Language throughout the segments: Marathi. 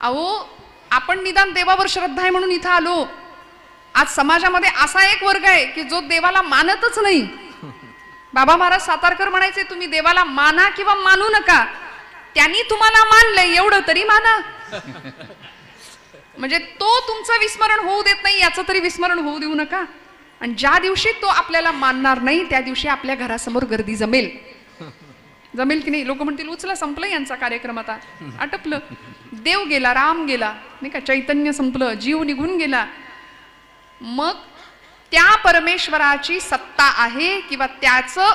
अहो, आपण निदान देवावर श्रद्धा आहे म्हणून इथं आलो. आज समाजामध्ये असा एक वर्ग आहे की जो देवाला मानतच नाही. बाबा महाराज सातारकर म्हणायचे, तुम्ही देवाला माना किंवा मानू नका, त्यांनी तुम्हाला मानलंय एवढं तरी माना. म्हणजे तो तुमचं विस्मरण होऊ देत नाही, याचं तरी विस्मरण होऊ देऊ नका. आणि ज्या दिवशी तो आपल्याला मानणार नाही त्या दिवशी आपल्या घरासमोर गर्दी जमेल. जमेल की नाही? लोक म्हणतील उचला, संपलं यांचा कार्यक्रम, आता आटपलं, देव गेला, राम गेला, नाही का, चैतन्य संपलं, जीव निघून गेला. मग त्या परमेश्वराची सत्ता आहे किंवा त्याचं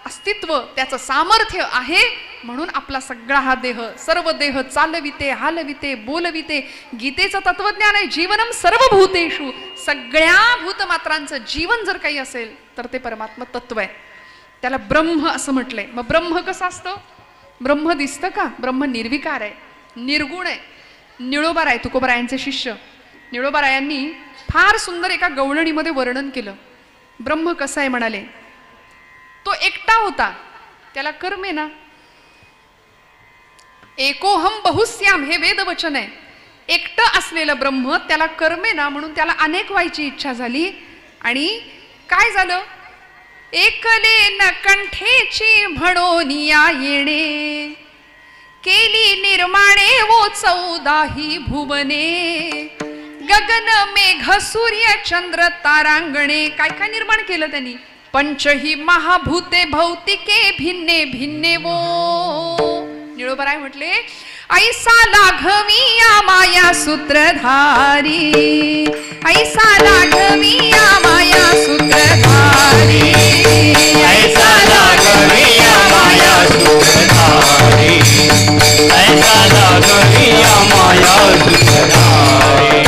अस्तित्व, त्याचं सामर्थ्य आहे म्हणून आपला सगळा हा देह, सर्व देह चालविते, हालविते, बोलविते. गीतेचं तत्वज्ञान आहे, जीवनम सर्वभूतेषु. सगळ्या भूतमात्रांचं जीवन जर काही असेल तर ते परमात्मा तत्व आहे. त्याला ब्रह्म असं म्हटलंय. मग ब्रह्म कसं असतं? ब्रह्म दिसतं का? ब्रह्म निर्विकार आहे, निर्गुण आहे. निळोबाराय, तुकोबारायांचे शिष्य निळोबारायांनी फार सुंदर एका गवळणीमध्ये वर्णन केलं. ब्रह्म कसं आहे म्हणाले, तो एकटा होता, त्याला कर्म आहे ना. एकोहम बहुस्याम हे वेदवचन आहे. एकटं असलेलं ब्रह्म, त्याला कर्म आहे ना, म्हणून त्याला अनेक व्हायची इच्छा झाली. आणि काय झालं? एकले न कंठेची म्हणून या येणे, केली निर्माणे वो 14 भुवने. गगन मेघ सूर्य चंद्र तारांगणे. काय काय निर्माण केलं त्यांनी? पंचही महाभूते भौतिके भिन्ने भिन्ने वो. निळोबाराय म्हटले, ऐसा लाघवी या माया सूत्रधारी, ऐसा लाघवी या माया सूत्रधारी, ऐसा लाघवी या माया सूत्रधारी, ऐसा लाघवी या माया सूत्रधारी.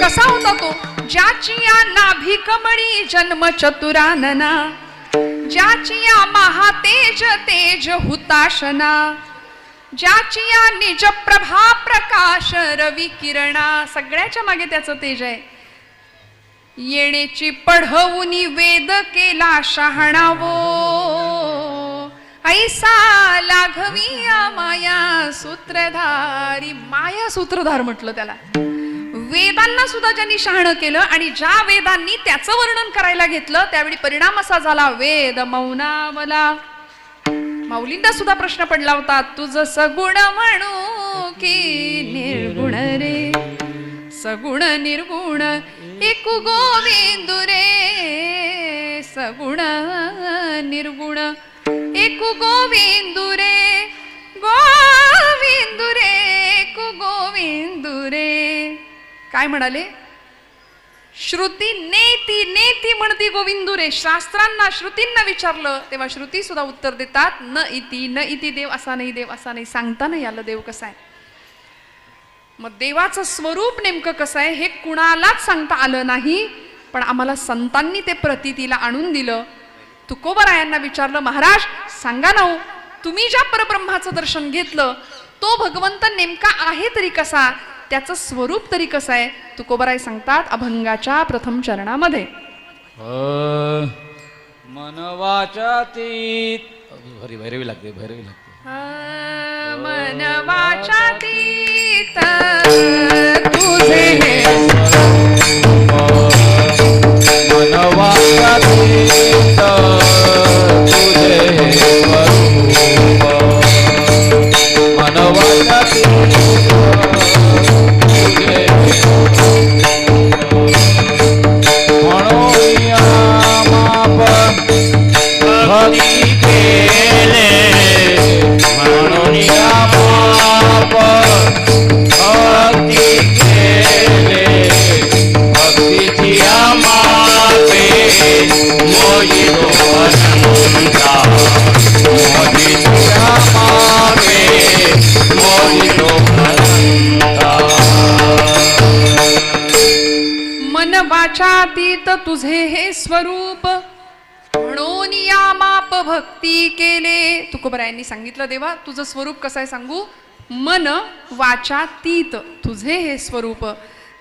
कसा होता तो? ज्याची या नाभी कमळी जन्म चतुरानना, ज्याची या महातेज तेज हुताशना, ज्याची या निज प्रभा प्रकाश रवी किरणा. सगळ्याच्या मागे त्याचं तेज आहे. येणेची पढवुनी वेद केला शहाणावो, ऐसा लाघवी या माया सूत्रधारी. माया सूत्रधार म्हटलं त्याला. वेदांना सुद्धा ज्यांनी शहाणं केलं आणि ज्या वेदांनी त्याचं वर्णन करायला घेतलं त्यावेळी परिणाम असा झाला, वेद मौनावला. माऊलींना सुद्धा प्रश्न पडला होता, तुझं सगुण म्हणू की निर्गुण रे. सगुण निर्गुण एकू गोविंदू रे, सगुण निर्गुण एकू गोविंदू रे, गोविंदू रे एकू गोविंदू रे. काय म्हणाले? श्रुती नेती नेती म्हणती गोविंदू रे. शास्त्रांना, श्रुतींना विचारलं तेव्हा श्रुती सुद्धा उत्तर देतात, न इति न इति. देव असा नाही, देव असा नाही, सांगता नाही आलं देव कसा आहे. मग देवाचं स्वरूप नेमकं कसं आहे हे कुणालाच सांगता आलं नाही, पण आम्हाला संतांनी ते प्रतीतीला आणून दिलं. तुकोबारायांना विचारलं, महाराज सांगा ना, तुम्ही ज्या परब्रह्माचं दर्शन घेतलं तो भगवंत नेमका आहे तरी कसा, त्याचं स्वरूप तरी कसं आहे? तुकोबाराय सांगतात अभंगाच्या प्रथम चरणामध्ये, मन वाचातीत. भैरवी लागते, भैरवी लागते. मन वाचातीत तुझे हे मन वाचातीत तुझे हे स्वरूप, मन वाचातीत भक्ती केले म्हणून या माप, भक्ती केले भक्तीची या मापे. मोजितो अनंता, मोजितो या मापे, मोजितो अनंता. मन वाचातीत तुझे हे स्वरूप, म्हणून या माप भक्ती केले. तुकोबारायांनी सांगितलं, देवा तुझं स्वरूप कसं आहे सांगू? मन वाचातीत तुझे हे स्वरूप.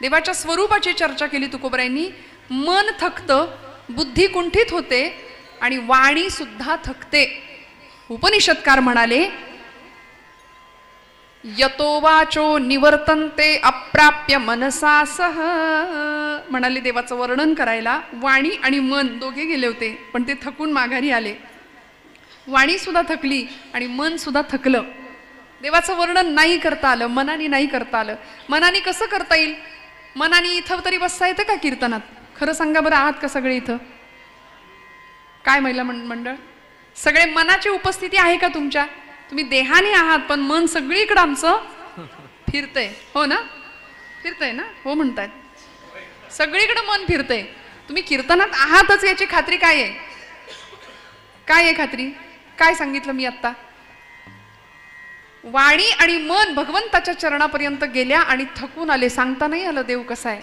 देवाच्या स्वरूपाची चर्चा केली तुकोबारायांनी. मन थकतं, बुद्धी कुंठित होते आणि वाणी सुद्धा थकते. उपनिषदकार म्हणाले, यतो वाचो निवर्तन्ते अप्राप्य मनसा सह. म्हणाले देवाचं वर्णन करायला वाणी आणि मन दोघे गेले होते, पण ते थकून माघारी आले. वाणी सुद्धा थकली आणि मन सुद्धा थकलं. देवाचं वर्णन नाही करता आलं, मनाने नाही करता आलं. मनाने कसं करता येईल? मनाने इथं तरी बसता येतं का कीर्तनात? खरं सांगा बरं, आहात का सगळे इथं? काय महिला मंडळ सगळे मनाची उपस्थिती आहे का तुमच्या? तुम्ही देहाने आहात पण मन सगळीकडे आमचं फिरतंय, हो ना? फिरतंय ना? हो म्हणतायत. सगळीकडे मन फिरतंय. तुम्ही कीर्तनात आहातच याची खात्री काय आहे? काय आहे खात्री? काय सांगितलं मी आत्ता? वाणी आणि मन भगवंताच्या चरणापर्यंत गेल्या आणि थकून आले. सांगता नाही आलं देव कसा आहे.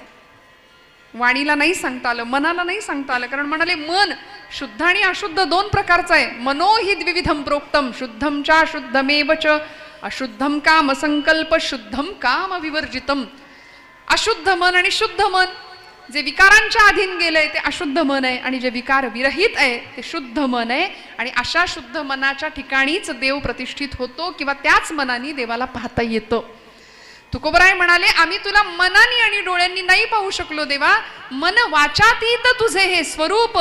वाणीला नाही सांगता आलं, मनाला नाही सांगता आलं, कारण म्हणाले मन शुद्ध आणि अशुद्ध दोन प्रकारचं आहे. मनो हि द्विविधम प्रोक्तम, शुद्धम च शुद्धमेव च, अशुद्धम काम संकल्प शुद्धम काम विवर्जितम. अशुद्ध मन आणि शुद्ध मन, जे विकारांच्या अधीन गेलंय ते अशुद्ध मन आहे, आणि जे विकार विरहित आहे ते शुद्ध मन आहे. आणि अशा शुद्ध मनाच्या ठिकाणीच देव प्रतिष्ठित होतो, किंवा त्याच मनाने देवाला पाहता येतं. तुकोबराय म्हणाले, आम्ही तुला मनाने आणि डोळ्यांनी नाही पाहू शकलो देवा, मन वाचातीत तुझे हे स्वरूप.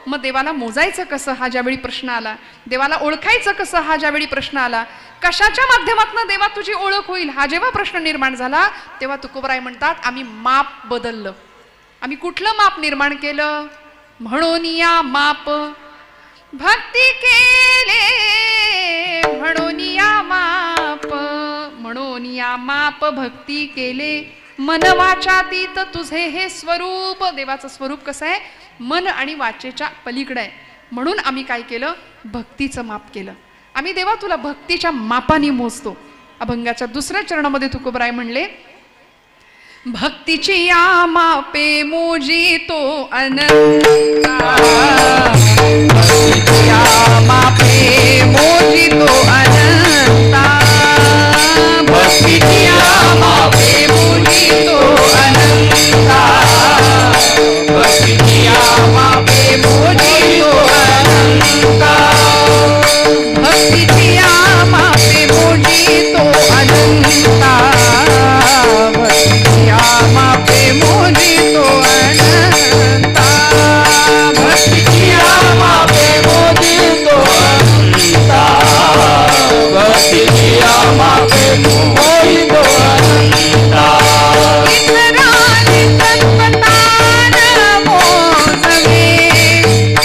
मग देवाला मोजायचं कसं हा ज्यावेळी प्रश्न आला, देवाला ओळखायचं कसं हा ज्यावेळी प्रश्न आला, कशाच्या माध्यमातून देवा तुझी ओळख होईल हा जेव्हा प्रश्न निर्माण झाला, तेव्हा तुकोबराय म्हणतात आम्ही माप बदललं. आम्ही कुठलं माप निर्माण केलं? म्हणून या माप भक्ती केले, म्हणून या माप, म्हणून या माप भक्ती केले. मन वाचातीत तुझे हे स्वरूप. देवाचं स्वरूप कसं आहे? मन आणि वाचेच्या पलीकडे आहे. म्हणून आम्ही काय केलं? भक्तीचं माप केलं. आम्ही देवा तुला भक्तीच्या मापाने मोजतो. अभंगाच्या दुसऱ्या चरणामध्ये तुकोबराय म्हणले, भक्तीची या मापे मोजितो अनंता, भक्तीची या मापे मोजितो अनंता, भक्तीची या मापे मोजितो अनंता, भक्तीची या मापे मोजितो अनंता, भक्तीची या मापे मोजितो अनंता, भक्तीची या मापे मोजितो अनंता, भक्तीची या मापे मोजितो अनंता, भक्तीची या मापे मोजितो अनंता. इतराने तत्वतान मोजवे,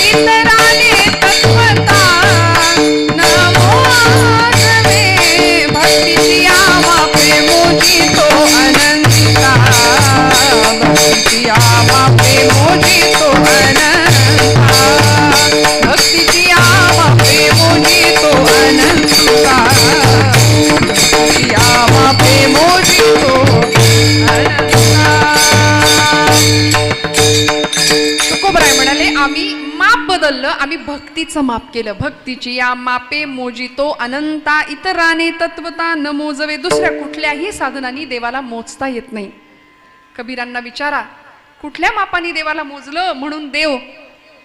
इतराने तत्वतान मोजवे, भक्तीची या मापे मोजितो अनंता, भक्तीची या मापे मोजितो अनंता, भक्तीची या मापे मोजितो अनंता, भक्तीची या मापे मोजितो अनंता. तुकोबराय म्हणाले, आम्ही माप बदललं, आम्ही भक्तीचं माप केलं. भक्तीची या मापे मोजितो अनंता, इतराने तत्वता न मोजवे. दुसऱ्या कुठल्याही साधनांनी देवाला मोजता येत नाही. कबीरांना विचारा, कुठल्या मापाने देवाला मोजलं म्हणून देव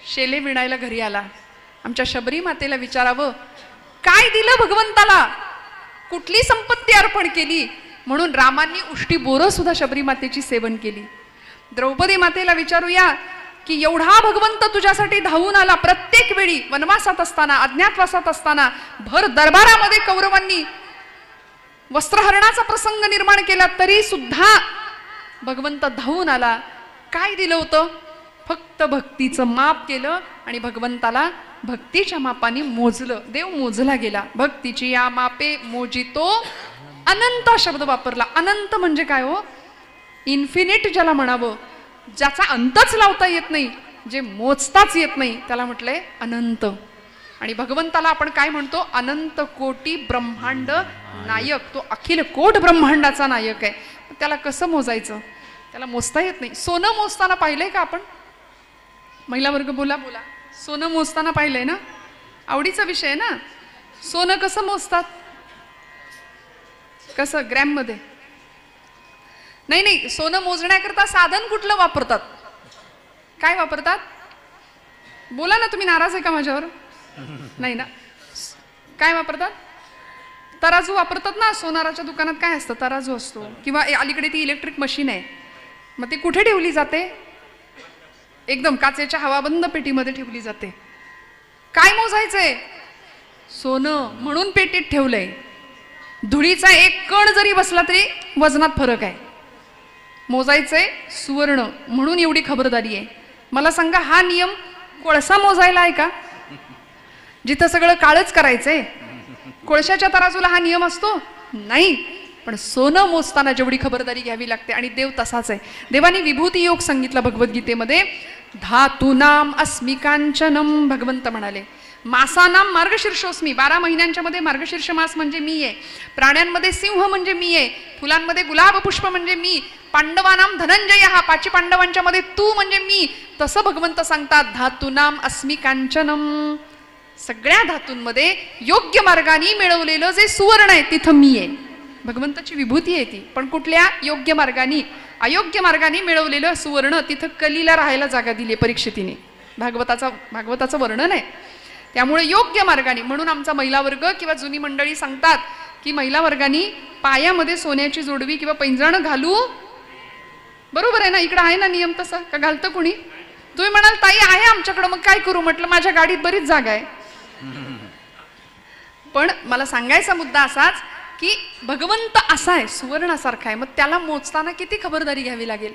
शेले विणायला घरी आला? आमच्या शबरी मातेला विचारावं, काय दिलं भगवंताला, कुठली संपत्ती अर्पण केली म्हणून रामांनी उष्टी बोरं सुद्धा शबरी मातेची सेवन केली. द्रौपदी मातेला विचारूया की एवढा भगवंत तुझ्यासाठी धावून आला, प्रत्येक वेळी वनवासात असताना, अज्ञातवासात असताना, भर दरबारामध्ये कौरवांनी वस्त्रहरणाचा प्रसंग निर्माण केला, तरी सुद्धा भगवंत धावून आला. काय दिलं होतं? फक्त भक्तीचं माप केलं आणि भगवंताला भक्तीच्या मापाने मोजलं. देव मोजला गेला. भक्तीची या मापे मोजितो अनंत शब्द वापरला. अनंत म्हणजे काय हो? इन्फिनिट ज्याला म्हणावं, ज्याचा अंतच लावता येत नाही, जे मोजताच येत नाही, त्याला म्हटलंय अनंत. आणि भगवंताला आपण काय म्हणतो? अनंत कोटी ब्रह्मांड नायक. तो अखिल कोट ब्रह्मांडाचा नायक आहे. त्याला कसं मोजायचं? त्याला मोजता येत नाही. सोनं मोजताना पाहिलंय का आपण? महिला वर्ग बोला बोला. सोनं मोजताना पाहिलंय ना? आवडीचा विषय ना. सोनं कसं मोजतात? कसं? ग्रॅम मध्ये? नाही नाही, सोनं मोजण्याकरता साधन कुठलं वापरतात? काय वापरतात? बोला ना, तुम्ही नाराज आहे का माझ्यावर? नाही ना. काय वापरतात? तराजू वापरतात ना, सोनाराच्या दुकानात काय असतं, तराजू असतो, किंवा अलीकडे ती इलेक्ट्रिक मशीन आहे, मग ती कुठे ठेवली जाते, एकदम काचेच्या हवाबंद पेटीमध्ये ठेवली जाते. काय मोजायचंय, सोनं, म्हणून पेटीत ठेवलंय. धुळीचा एक कण जरी बसला तरी वजनात फरक आहे. मोजायचंय सुवर्ण, म्हणून एवढी खबरदारी आहे. मला सांगा, हा नियम कोळसा मोजायला आहे का, जिथं सगळं काळच करायचंय? कोळशाच्या तराजूला हा नियम असतो? नाही. पण सोनं मोजताना जेवढी खबरदारी घ्यावी लागते, आणि देव तसाच आहे. देवानी विभूती योग सांगितला भगवद्गीतेमध्ये. धातूनाम अस्मिकांचनम, भगवंत म्हणाले. मासानाम मार्गशीर्षोस्मी, 12 महिन्यांच्या मध्ये मार्गशीर्ष मास म्हणजे मी आहे. प्राण्यांमध्ये सिंह म्हणजे मी आहे. फुलांमध्ये गुलाब पुष्प म्हणजे मी. पांडवानाम धनंजय, हा 5 पांडवांच्या मध्ये तू म्हणजे मी. तसं भगवंत सांगतात, धातूनाम अस्मिकांचनम. सगळ्या धातूंमध्ये योग्य मार्गाने मिळवलेलं जे सुवर्ण आहे तिथं मी आहे. भगवंताची विभूती आहे ती. पण कुठल्या योग्य मार्गाने, अयोग्य मार्गाने मिळवलेलं सुवर्ण तिथं कलीला राहायला जागा दिली परीक्षितीने. भागवताचं वर्णन आहे. त्यामुळे योग्य मार्गाने, म्हणून आमचा महिला वर्ग किंवा जुनी मंडळी सांगतात की महिला वर्गाने पायामध्ये सोन्याची जोडवी किंवा पैंजण घालू. बरोबर आहे ना, इकडं आहे ना नियम तसा, का घालतं कुणी? तुम्ही म्हणाल ताई आहे आमच्याकडं, मग काय करू? म्हटलं माझ्या गाडीत बरीच जागा आहे. पण मला सांगायचा मुद्दा असाच की भगवंत असा आहे, सुवर्णासारखा आहे, मग त्याला मोजताना किती खबरदारी घ्यावी लागेल.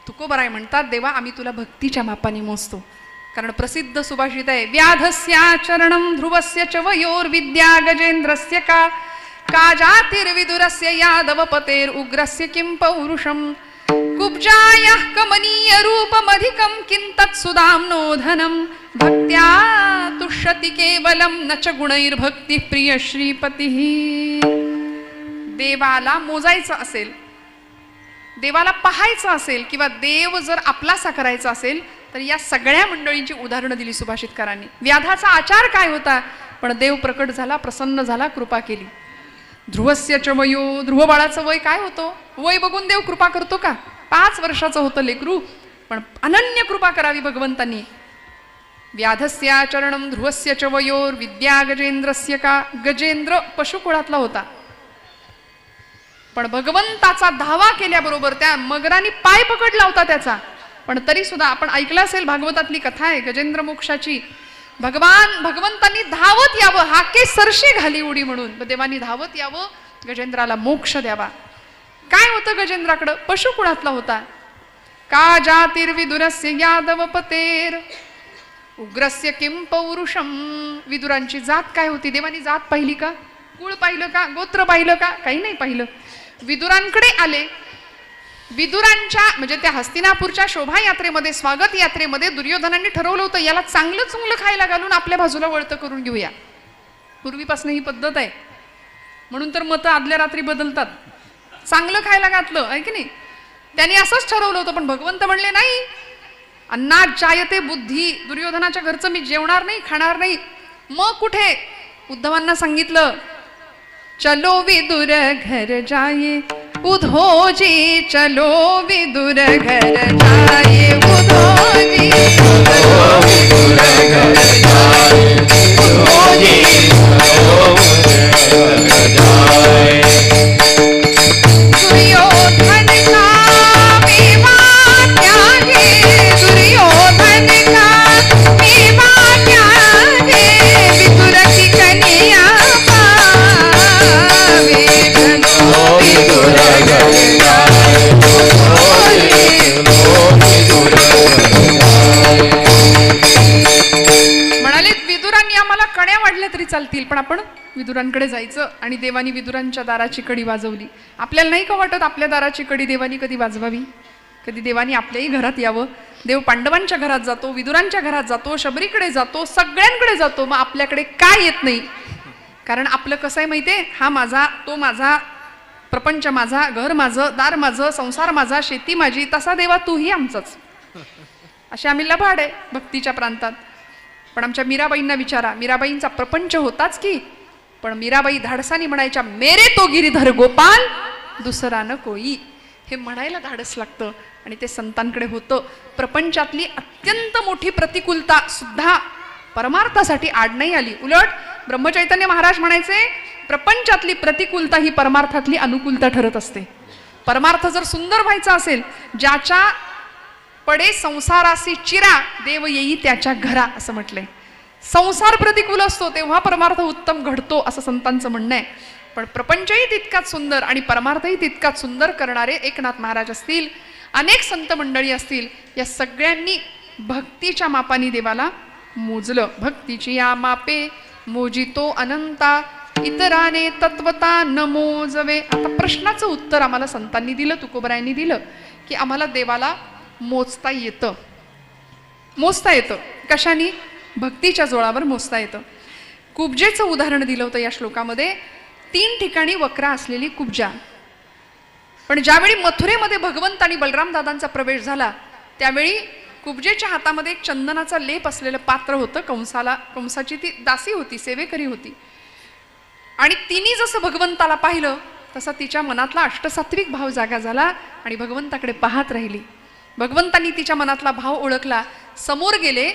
तुकोबराय म्हणतात, देवा आम्ही तुला भक्तीच्या मापाने मोजतो. कारण प्रसिद्ध सुभाषित आहे, व्याधस्याचरणं ध्रुवस्य च वयोर्विद्या गजेंद्रस्य का जातिर्विदुरस्य यादवपतेर उग्रस्य किं पौरुषम कुब्जायः कमनीय रूपमधिकं किंतत् सुदाम्नो धनं भक्त्या तुष्यति केवलं न च गुणैर्भक्ती प्रिय श्रीपतिः. देवाला मोजायचं असेल, देवाला पाहायचं असेल, किंवा देव जर आपलासा करायचा असेल, तर या सगळ्या मंडळींची उदाहरणं दिली सुभाषितकारांनी. व्याधाचा आचार काय होता, पण देव प्रकट झाला, प्रसन्न झाला, कृपा केली. ध्रुवस्य च वयो, ध्रुव बाळाचं वय काय होतं? वय बघून देव कृपा करतो का? 5 वर्षाचं होतं लेकरू, पण अनन्य कृपा करावी भगवंतांनी. व्याधस्याचरणं ध्रुवस्य च वयोर विद्या गजेंद्रस्य का. गजेंद्र पशुकुळातला होता, पण भगवंताचा धावा केल्याबरोबर त्या मगराने पाय पकडला होता त्याचा. पण तरी सुद्धा आपण ऐकलं असेल, भागवतातली कथा आहे गजेंद्र मोक्षाची. भगवंतांनी धावत यावं, हाके सरशी घाली उडी म्हणून देवानी धावत यावं, गजेंद्राला मोक्ष द्यावा. काय होतं गजेंद्राकडं? पशुकुळातला होता. का जातिर्विदुरस्य यादवपतेर उग्रस्य किं पौरुषम. विदुरांची जात काय होती? देवानी जात पाहिली का? कुळ पाहिलं का? गोत्र पाहिलं का? काही नाही पाहिलं. विदुरांकडे आले. विदुरांच्या म्हणजे त्या हस्तिनापूरच्या शोभायात्रेमध्ये, स्वागत यात्रेमध्ये दुर्योधनांनी ठरवलं होतं, याला चांगलं चुंगलं खायला घालून आपल्या बाजूला वळतं करून घेऊया. पूर्वीपासून ही पद्धत आहे, म्हणून तर मतं आदल्या रात्री बदलतात. चांगलं खायला घातलं आहे की नाही, त्यांनी असंच ठरवलं होतं. पण भगवंत म्हणले नाही, अन्नात जायते बुद्धी. दुर्योधनाच्या घरचं मी जेवणार नाही, खाणार नाही. मग कुठे उद्धवांना सांगितलं, चलो विदुर घर जाये उधोजी, चलो विदुर घर जाये उधोजी, चलो विदुर घर जाये उधोजी, चलो विदुर घर जाये. दुर्योधन का मेवा त्यागे, दुर्योधन का मेवा त्यागे, विदुर की कन्या पावे, चलो विदुर घर जाये उधोजी, चलो विदुर घर जाये. म्हणाले विदुरांनी आम्हाला कण्या वाढल्या तरी चालतील, पण आपण विदुरांकडे जायचं. आणि देवानी विदुरांच्या दाराची कडी वाजवली. आपल्याला नाही का वाटत आपल्या दाराची कडी देवानी कधी वाजवावी? कधी देवानी आपल्याही घरात यावं? देव पांडवांच्या घरात जातो, विदुरांच्या घरात जातो, शबरीकडे जातो, सगळ्यांकडे जातो. मग आपल्याकडे काय येत नाही? कारण आपलं कसं आहे माहिती आहे, हा माझा, तो माझा, प्रपंच माझा, घर माझं, दार माझं, संसार माझा, शेती माझी. तसा देवा तूही आमचाच. असे आम्ही लबाड आहे भक्तीच्या प्रांतात. पण आमच्या मीराबाईंना विचारा, मीराबाईंचा प्रपंच होताच की, पण मीराबाई धाडसानी म्हणायच्या, मेरे तो गिरीधर गोपाल दुसरा न कोई. हे म्हणायला धाडस लागतं, आणि ते संतांकडे होतं. प्रपंचातली अत्यंत मोठी प्रतिकूलता सुद्धा परमार्थासाठी आड नाही आली. उलट ब्रह्मचैतन्य महाराज म्हणायचे, प्रपंचातली प्रतिकूलता ही परमार्थातली अनुकूलता ठरत असते. परमार्थ जर सुंदर व्हायचा असेल, ज्याच्या पडे संसारासी चिरा देव येई त्याच्या घरा असं म्हटलंय. संसार प्रतिकूल असतो तेव्हा परमार्थ उत्तम घडतो असं संतांचं म्हणणं आहे. पण प्रपंचही तितकाच सुंदर आणि परमार्थही तितकाच सुंदर करणारे एकनाथ महाराज असतील, अनेक संत मंडळी असतील, या सगळ्यांनी भक्तीच्या मापाने देवाला मोजलं. भक्तीची या मापे मोजितो अनंता इतराने तत्वता न मोजवे. आता प्रश्नाचं उत्तर आम्हाला संतांनी दिलं, तुकोबरायांनी दिलं की आम्हाला देवाला मोजता येतं. मोजता येतं कशाने? भक्तीच्या जोळावर मोजता येतं. कुब्जेचं उदाहरण दिलं होतं या श्लोकामध्ये. 3 ठिकाणी वक्रा असलेली कुब्जा. पण ज्यावेळी मथुरेमध्ये भगवंत आणि बलराम दादांचा प्रवेश झाला त्यावेळी कुब्जेच्या हातामध्ये एक चंदनाचा लेप असलेलं पात्र होतं. कंसाची ती दासी होती, सेवेकरी होती. आणि तिने जसं भगवंताला पाहिलं तसा तिच्या मनातला अष्टसात्विक भाव जागा झाला आणि भगवंताकडे पाहत राहिली. भगवंतांनी तिच्या मनातला भाव ओळखला, समोर गेले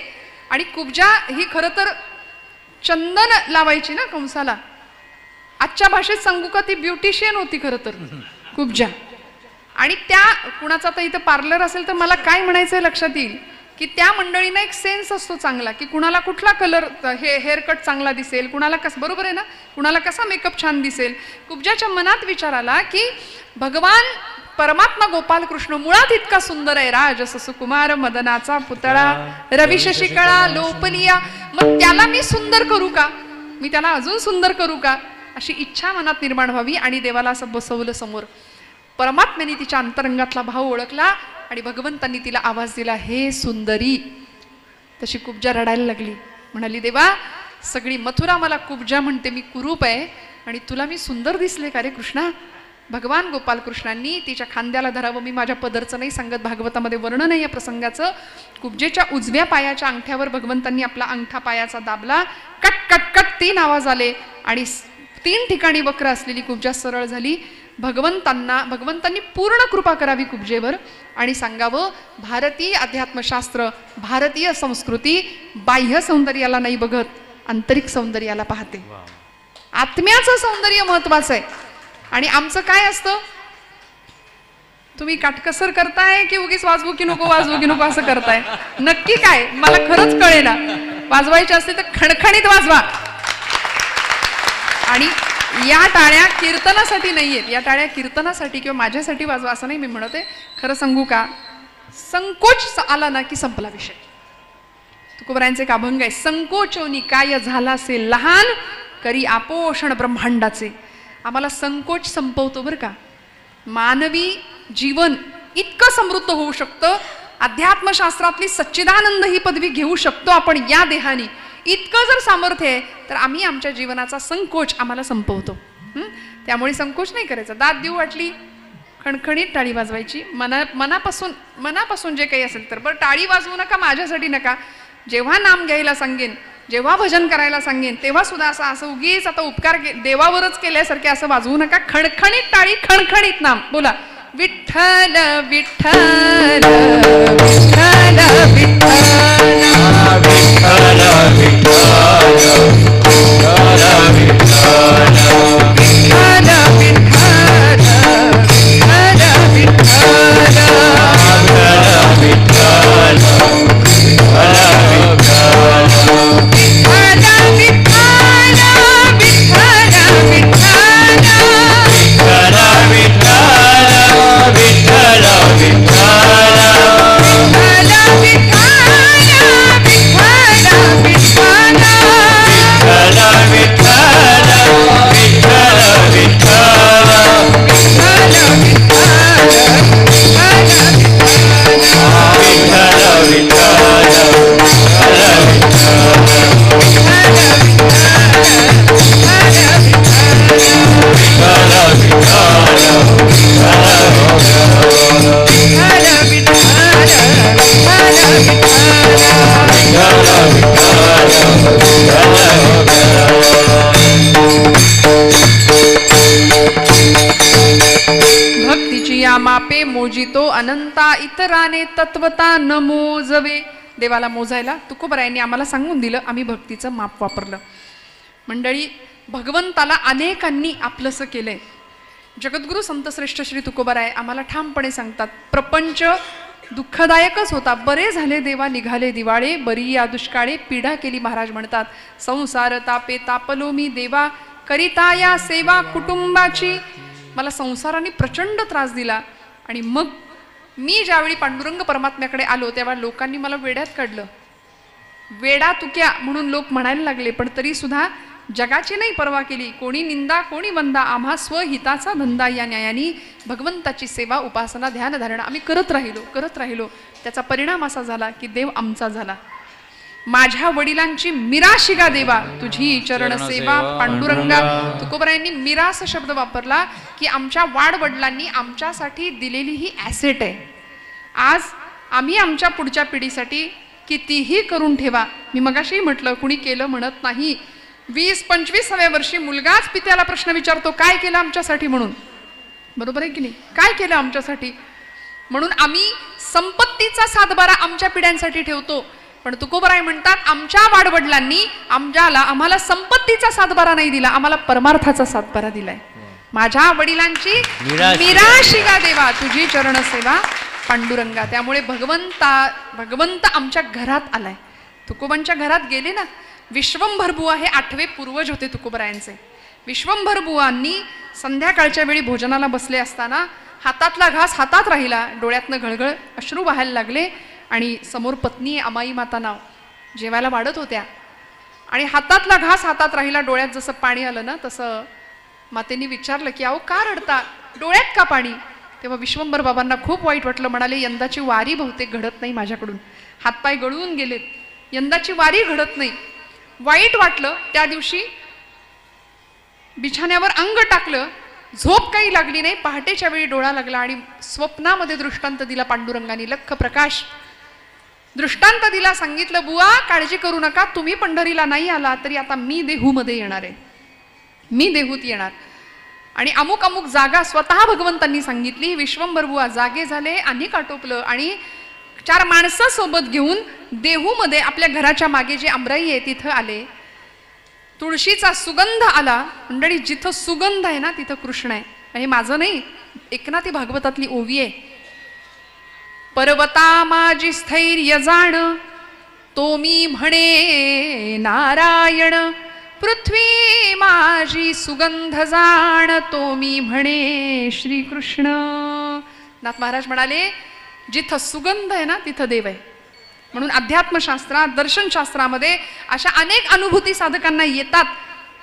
आणि कुब्जा ही खरं तर चंदन लावायची ना कंसाला. आजच्या भाषेत सांगू का, ती ब्युटिशियन होती खरं तर कुब्जा. आणि त्या कुणाचा आता इथं पार्लर असेल तर मला काय म्हणायचंय लक्षात येईल की त्या मंडळींना एक सेन्स असतो चांगला की कुणाला कुठला कलर, हेअरकट चांगला दिसेल, कुणाला कसं, बरोबर आहे ना, कुणाला कसा मेकअप छान दिसेल. कुब्जाच्या मनात विचार आला की भगवान परमात्मा गोपाल कृष्ण मुळात इतका सुंदर आहे, राजस सुकुमार मदनाचा पुतळा रवी शशिकळा लोपलिया, मग त्याला मी सुंदर करू का, मी त्याला अजून सुंदर करू का, अशी इच्छा मनात निर्माण व्हावी. आणि देवाला असं बसवलं समोर. परमात्म्याने तिच्या अंतरंगातला भाव ओळखला आणि भगवंतांनी तिला आवाज दिला, हे सुंदरी. तशी कुब्जा रडायला लागली. म्हणाली, देवा सगळी मथुरा मला कुब्जा म्हणते, मी कुरूप आहे आणि तुला मी सुंदर दिसले का रे कृष्णा. भगवान गोपाल कृष्णांनी तिच्या खांद्याला धरावं. मी माझ्या पदरचं नाही सांगत, भागवतामध्ये वर्णन आहे या प्रसंगाचं. कुब्जेच्या उजव्या पायाच्या अंगठ्यावर भगवंतांनी आपला अंगठा पायाचा दाबला. कट कट कट 3 आवाज आले आणि 3 ठिकाणी वक्र असलेली कुब्जा सरळ झाली. भगवंतांनी पूर्ण कृपा करावी कुब्जेवर आणि सांगावं, भारतीय अध्यात्मशास्त्र, भारतीय संस्कृती बाह्य सौंदर्याला नाही बघत, आंतरिक सौंदर्याला पाहते. आत्म्याचं सौंदर्य महत्वाचं आहे. आणि आमचं काय असतं, तुम्ही काटकसर करताय की उगीच वाजवू की नको असं करताय, नक्की काय मला खरंच कळेना. वाजवायचे असते तर खणखणीत वाजवा. आणि या टाळ्या कीर्तनासाठी नाहीयेत, या टाळ्या कीर्तनासाठी किंवा माझ्यासाठी वाजवा असं नाही मी म्हणत आहे. खरं सांगू का, संकोच आला ना की संपला विषय. तुकोबरायांचे एक अभंग आहे, संकोचोनी काय झाला से लहान करी आपोषण ब्रह्मांडाचे. आम्हाला संकोच संपवतो बरं का. मानवी जीवन इतकं समृद्ध होऊ शकतं, अध्यात्मशास्त्रातली सच्चिदानंद ही पदवी घेऊ शकतो आपण या देहानी. इतकं जर सामर्थ्य आहे तर आम्ही आमच्या जीवनाचा संकोच आम्हाला संपवतो. त्यामुळे संकोच नाही करायचा. दाद देऊ वाटली, खणखणीत टाळी वाजवायची. मनापासून जे काही असेल तर. बरं, टाळी वाजवू नका, माझ्यासाठी नका. जेव्हा नाम घ्यायला सांगेन, जेव्हा भजन करायला सांगेन तेव्हा सुद्धा असं उगीच आता उपकार देवावरच केल्यासारखे असं वाजवू नका. खणखणीत टाळी, खणखणीत नाम बोला. विठ्ठल विठ्ठल विठ्ठल मापे मोजितो अनंता इतराने तत्वता न मोजवे. देवाला मोजायला तुकोबरायांनी आम्हाला सांगून दिलं, आम्ही भक्तीचं माप वापरलं. मंडळी, भगवंताला अनेकांनी आपलंसं केलंय. जगद्गुरु संत श्रेष्ठ श्री तुकोबाराय आम्हाला ठामपणे सांगतात, प्रपंच दुःखदायकच होता, बरे झाले देवा निघाले दिवाळे, बरी या दुष्काळे पीडा केली. महाराज म्हणतात, संसार तापे तापलो मी देवा, करिता या सेवा कुटुंबाची. मला संसाराने प्रचंड त्रास दिला आणि मग मी ज्यावेळी पांडुरंग परमात्म्याकडे आलो तेव्हा लोकांनी मला वेड्यात काढलं. वेडा तुक्या म्हणून लोक म्हणायला लागले, पण तरी सुद्धा जगाची नाही पर्वा केली. कोणी निंदा कोणी वंदा, आम्हा स्वहिताचा धंदा. या न्यायाने भगवंताची सेवा उपासना ध्यान धारणा आम्ही करत राहिलो. त्याचा परिणाम असा झाला की देव आमचा झाला. माझ्या वडिलांची मिराशिगा देवा, तुझी चरण सेवा पांडुरंगा. तुकोबारायांनी मिरास शब्द वापरला की आमच्या वाडवडिलांनी आमच्यासाठी दिलेली ही ॲसेट आहे. आज आम्ही आमच्या पुढच्या पिढीसाठी कितीही करून ठेवा. मी मगाशी म्हटलं, कुणी केलं म्हणत नाही. 20-25व्या वर्षी मुलगाच पित्याला प्रश्न विचारतो, काय केलं आमच्यासाठी म्हणून. बरोबर आहे की नाही? काय केलं आमच्यासाठी म्हणून. आम्ही संपत्तीचा सातबारा आमच्या पिढ्यांसाठी ठेवतो, पण तुकोबाराय म्हणतात, आमच्या वाडवडिलांनी आम्हाला संपत्तीचा सातबारा नाही दिला, आम्हाला परमार्थाचा सातबारा दिलाय. माझ्या वडिलांची मिराशिगा देवा, तुझी चरण सेवा पांडुरंगा. त्यामुळे भगवंत आमच्या घरात आलाय. तुकोबांच्या घरात गेले ना, विश्वंभर बुवा हे 8वे पूर्वज होते तुकोबारायांचे. विश्वंभर बुवांनी संध्याकाळच्या वेळी भोजनाला बसले असताना हातातला घास हातात राहिला, डोळ्यातनं घळघळ अश्रू वाहायला लागले आणि समोर पत्नी अमाई माता नाव जेवायला वाढत होत्या आणि हातातला घास हातात राहिला, डोळ्यात जसं पाणी आलं ना तसं मातेने विचारलं की अहो का रडता, डोळ्यात का पाणी. तेव्हा विश्वंभर बाबांना खूप वाईट वाटलं. म्हणाले, यंदाची वारी बहुतेक घडत नाही माझ्याकडून, हातपाय गळून गेलेत, यंदाची वारी घडत नाही. वाईट वाटलं. त्या दिवशी बिछाण्यावर अंग टाकलं, झोप काही लागली नाही. पहाटेच्या वेळी डोळा लागला आणि स्वप्नामध्ये दृष्टांत दिला पांडुरंगाने, लख प्रकाश दृष्टांत दिला. सांगितलं, बुवा काळजी करू नका, तुम्ही पंढरीला नाही आला तरी आता मी देहूमध्ये येणार आहे, मी देहूत येणार. आणि अमुक अमुक जागा स्वतः भगवंतांनी सांगितली. विश्वंभर बुवा जागे झाले, अनेक आटोपलं आणि 4 माणसं सोबत घेऊन देहूमध्ये आपल्या घराच्या मागे जी आमराई आहे तिथं आले. तुळशीचा सुगंध आला. मंडळी, जिथं सुगंध आहे ना तिथं कृष्ण आहे. हे माझं नाही, एकनाथी भागवतातली ओवी आहे. पर्वता माझी स्थैर्य जाण, तो मी म्हणे नारायण. पृथ्वी माझी सुगंध जाण, तो मी म्हणे श्रीकृष्ण. नाथ महाराज म्हणाले, जिथं सुगंध आहे ना तिथं देव आहे. म्हणून अध्यात्मशास्त्रात दर्शनशास्त्रामध्ये अशा अनेक अनुभूती साधकांना येतात.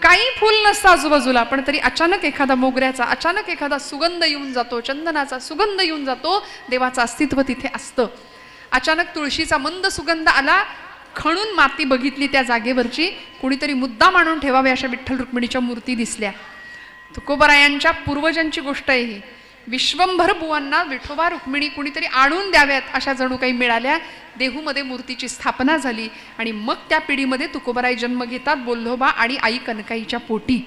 काही फूल नसतं आजूबाजूला, पण तरी अचानक एखादा मोगऱ्याचा, अचानक एखादा सुगंध येऊन जातो, चंदनाचा सुगंध येऊन जातो, देवाचं अस्तित्व तिथे असतं. अचानक तुळशीचा मंद सुगंध आला, खणून माती बघितली त्या जागेवरची, कुणीतरी मुद्दा मांडून ठेवावे अशा विठ्ठल रुक्मिणीच्या मूर्ती दिसल्या. तुकोबारायांच्या पूर्वजांची गोष्ट आहे ही. विश्वंभर बुवांना विठोबा रुक्मिणी कुणीतरी आणून द्याव्यात अशा जणू काही मिळाल्या. देहूमध्ये मूर्तीची स्थापना झाली आणि मग त्या पिढीमध्ये तुकोबाराय जन्म घेतात, बोल्होबा आणि आई कनकाईच्या पोटी.